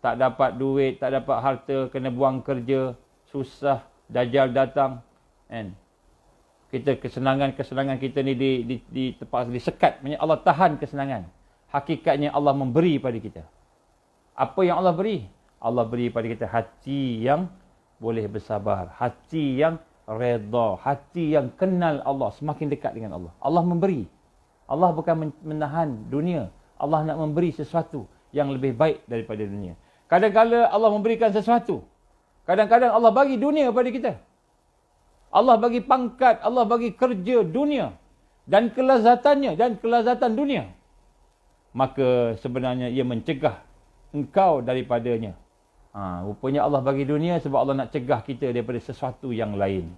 Tak dapat duit, tak dapat harta, kena buang kerja, susah, dajjal datang. Kan? Kita kesenangan-kesenangan kita ni disekat. Maksudnya Allah tahan kesenangan. Hakikatnya Allah memberi pada kita. Apa yang Allah beri? Allah beri pada kita hati yang boleh bersabar. Hati yang redha. Hati yang kenal Allah. Semakin dekat dengan Allah. Allah memberi. Allah bukan menahan dunia. Allah nak memberi sesuatu yang lebih baik daripada dunia. Kadang-kadang Allah memberikan sesuatu. Kadang-kadang Allah bagi dunia pada kita. Allah bagi pangkat, Allah bagi kerja dunia. Dan kelazatannya, dan kelazatan dunia. Maka sebenarnya ia mencegah engkau daripadanya. Rupanya Allah bagi dunia sebab Allah nak cegah kita daripada sesuatu yang lain.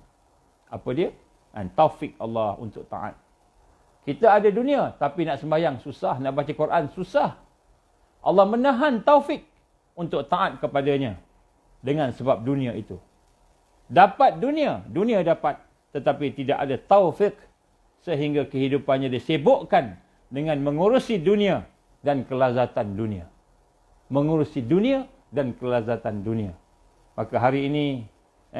Apa dia? Taufik Allah untuk taat. Kita ada dunia, tapi nak sembahyang susah, nak baca Quran susah. Allah menahan taufik untuk taat kepadanya dengan sebab dunia itu. Dapat dunia dapat, tetapi tidak ada taufik sehingga kehidupannya disibukkan dengan mengurusi dunia dan kelazatan dunia. Mengurusi dunia dan kelazatan dunia. Maka hari ini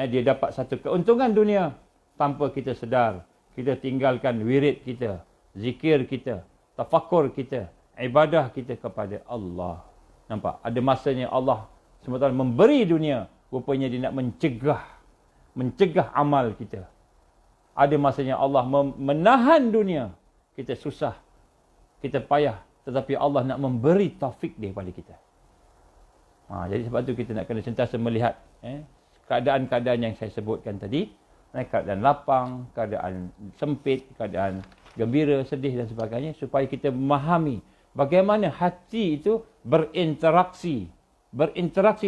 dia dapat satu keuntungan dunia tanpa kita sedar. Kita tinggalkan wirid kita, zikir kita, tafakur kita, ibadah kita kepada Allah. Nampak? Ada masanya Allah sementara memberi dunia, rupanya dia nak mencegah amal kita. Ada masanya Allah menahan dunia. Kita susah, kita payah, tetapi Allah nak memberi taufik dia kepada kita. Jadi sebab tu kita nak kena sentiasa melihat keadaan-keadaan yang saya sebutkan tadi. Keadaan lapang, keadaan sempit, keadaan gembira, sedih dan sebagainya. Supaya kita memahami bagaimana hati itu berinteraksi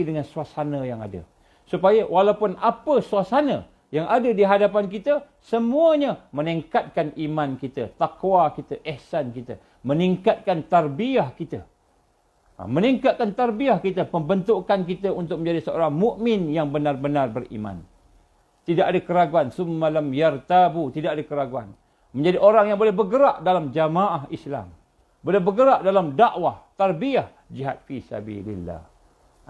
dengan suasana yang ada. Supaya walaupun apa suasana yang ada di hadapan kita, semuanya meningkatkan iman kita, takwa kita, ihsan kita. Meningkatkan tarbiyah kita. Meningkatkan tarbiyah kita, pembentukan kita untuk menjadi seorang mukmin yang benar-benar beriman. Tidak ada keraguan. Summa lam yartabu. Tidak ada keraguan. Menjadi orang yang boleh bergerak dalam jamaah Islam. Boleh bergerak dalam dakwah, tarbiyah, jihad fi sabilillah.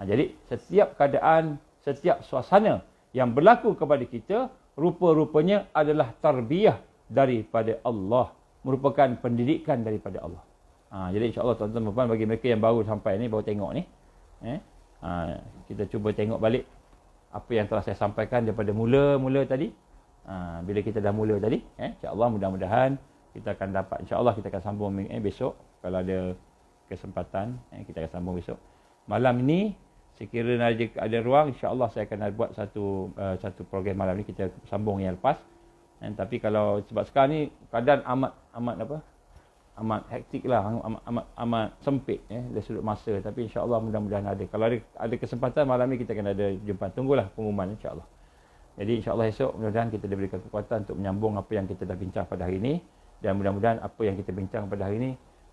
Jadi setiap keadaan, setiap suasana yang berlaku kepada kita, rupa-rupanya adalah tarbiyah daripada Allah. Merupakan pendidikan daripada Allah. Jadi insyaAllah tuan-tuan dan puan, bagi mereka yang baru sampai ni, baru tengok ni. Kita cuba tengok balik apa yang telah saya sampaikan daripada mula-mula tadi. Bila kita dah mula tadi, insyaAllah mudah-mudahan kita akan dapat, insyaAllah kita akan sambung besok. Kalau ada kesempatan, kita akan sambung besok. Malam ini, sekiranya ada ruang, insyaAllah saya akan buat satu program malam ni, kita sambung yang lepas. Tapi kalau sebab sekarang ni keadaan amat hektik lah, amat sempit dari sudut masa. Tapi insyaAllah mudah-mudahan ada. Kalau ada kesempatan malam ni kita akan ada jumpa. Tunggulah pengumuman insyaAllah. Jadi insyaAllah esok mudah-mudahan kita diberikan kekuatan untuk menyambung apa yang kita dah bincang pada hari ini. Dan mudah-mudahan apa yang kita bincang pada hari ini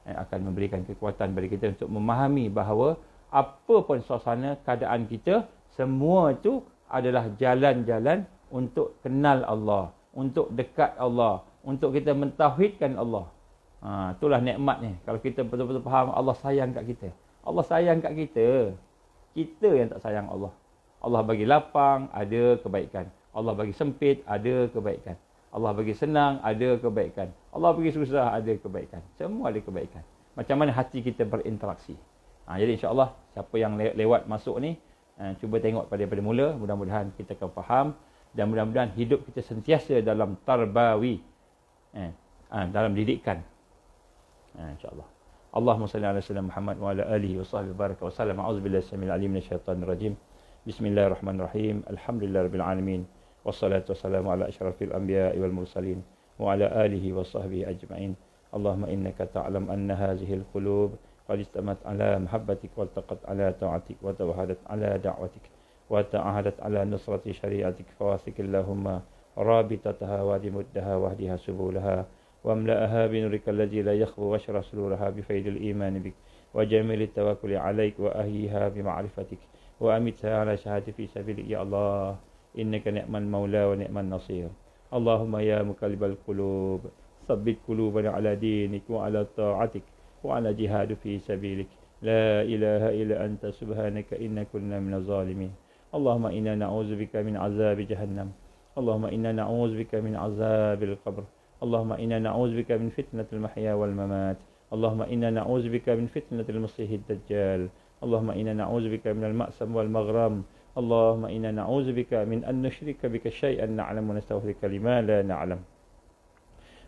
akan memberikan kekuatan bagi kita untuk memahami bahawa apa pun suasana keadaan kita, semua itu adalah jalan-jalan untuk kenal Allah, untuk dekat Allah, untuk kita mentauhidkan Allah. Itulah nikmatnya. Kalau kita betul-betul faham Allah sayang kat kita. Allah sayang kat kita. Kita yang tak sayang Allah. Allah bagi lapang, ada kebaikan. Allah bagi sempit, ada kebaikan. Allah bagi senang, ada kebaikan. Allah bagi susah, ada kebaikan. Semua ada kebaikan. Macam mana hati kita berinteraksi. Jadi insyaAllah, siapa yang lewat masuk ni, cuba tengok pada mula. Mudah-mudahan kita akan faham. Dan mudah-mudahan hidup kita sentiasa dalam tarbawi. Dalam didikan. InsyaAllah. Allahumma salli ala sayyidina Muhammad wa ala alihi wa sahbihi baraka wa sallam. A'udzubillahi samil alim minasyaitanir rajim. Bismillahirrahmanirrahim. Alhamdulillahirabbil alamin. Wassalatu wassalamu ala asyrafil anbiya'i wal mursalin wa ala alihi wa sahbihi ajma'in. Allahumma innaka ta'lam anna hadhihi al-qulub qad istamat ala mahabbatik wa taqat ala ta'atik wa tawahadat ala da'watik wa ta'ahadat ala nusrati syari'atik. Fawasik Allahumma rabitataha wa dimuddaha wahdiha subulaha واملأها بنورك الذي لا يخفو واشرح صدورها بفيض الإيمان بك وجميل التوكل عليك وأهيها بمعرفتك وأمتها على شهادة في سبيلك يا الله إنك نعم المولى ونعم النصير. اللهم يا مقلب القلوب ثبت قلوبنا على دينك وعلى طاعتك وعلى جهاد في سبيلك. لا إله إلا أنت سبحانك إنا كنا من الظالمين. اللهم إنا نعوذ بك من عذاب جهنم. اللهم إنا نعوذ بك من عذاب القبر. اللهم إنا نعوذ بك من فتنة المحيا والممات. اللهم إنا نعوذ بك من فتنة المسيح الدجال. اللهم إنا نعوذ بك من المأسم والمغرم. اللهم إنا نعوذ بك من أن نشرك بك شيئا نعلم ونستغفرك لما لا نعلم.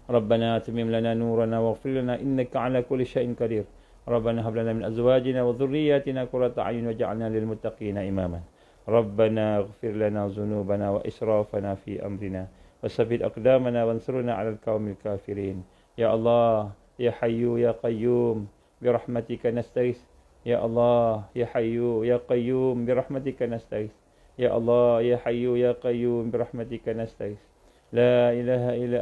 ربنا أتمم لنا نورنا واغفر لنا إنك على كل شيء قدير. ربنا هب لنا من أزواجنا وذرياتنا قرة أعين واجعلنا للمتقين إماما. ربنا اغفر لنا ذنوبنا وإسرافنا في أمرنا وثبت أقدامنا وانصرنا على القوم الكافرين. يا الله يا حي يا قيوم برحمتك نستغيث. يا الله يا حي يا قيوم برحمتك نستغيث. يا الله يا حي يا قيوم برحمتك نستغيث. لا إله إلا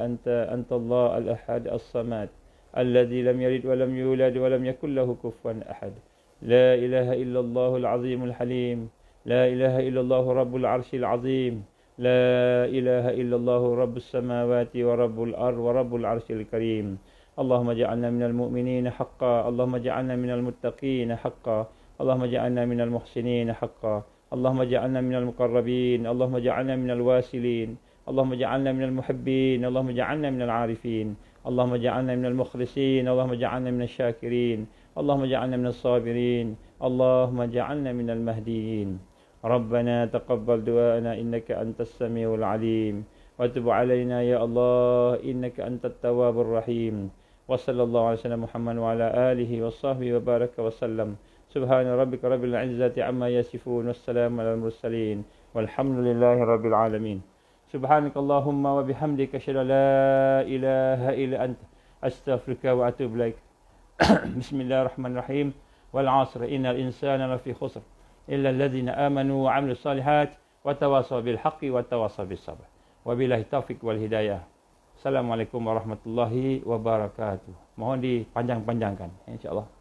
أنت الله الأحد الصمد الذي لم يلد ولم يولد ولم يكن له كفوا أحد. لا إله إلا الله العظيم الحليم. لا إله إلا الله رب العرش العظيم. لا إله إلا الله رب السماوات ورب الأرض ورب العرش الكريم. اللهم اجعلنا من المؤمنين حقا. اللهم اجعلنا من المتقين حقا. اللهم اجعلنا من المحسنين حقا. اللهم اجعلنا من المقربين. اللهم اجعلنا من الواسلين. اللهم اجعلنا من المحبين. اللهم اجعلنا من العارفين. اللهم اجعلنا من المخلصين. اللهم اجعلنا من الشاكرين. اللهم اجعلنا من الصابرين. اللهم اجعلنا من المهديين. ربنا تقبل دعاءنا إنك أنت السميع العليم وتب علينا يا الله إنك أنت التواب الرحيم. وصلى الله على سيدنا محمد وعلى آله وصحبه وبارك وسلم. سبحان ربك رب العزة عما يصفون والسلام على المرسلين والحمد لله رب العالمين. سبحانك اللهم وبحمدك أشهد أن لا إله إلا أنت أستغفرك وأتوب إليك. بسم الله الرحمن الرحيم. والعصر إن الإنسان لفي خسر إلا الذين آمنوا وعملوا الصالحات وتواصوا بالحق وتواصوا بالصبر. وبالله التوفيق والهداية. Assalamualaikum warahmatullahi wabarakatuh. Mohon dipanjang-panjangkan, insyaAllah.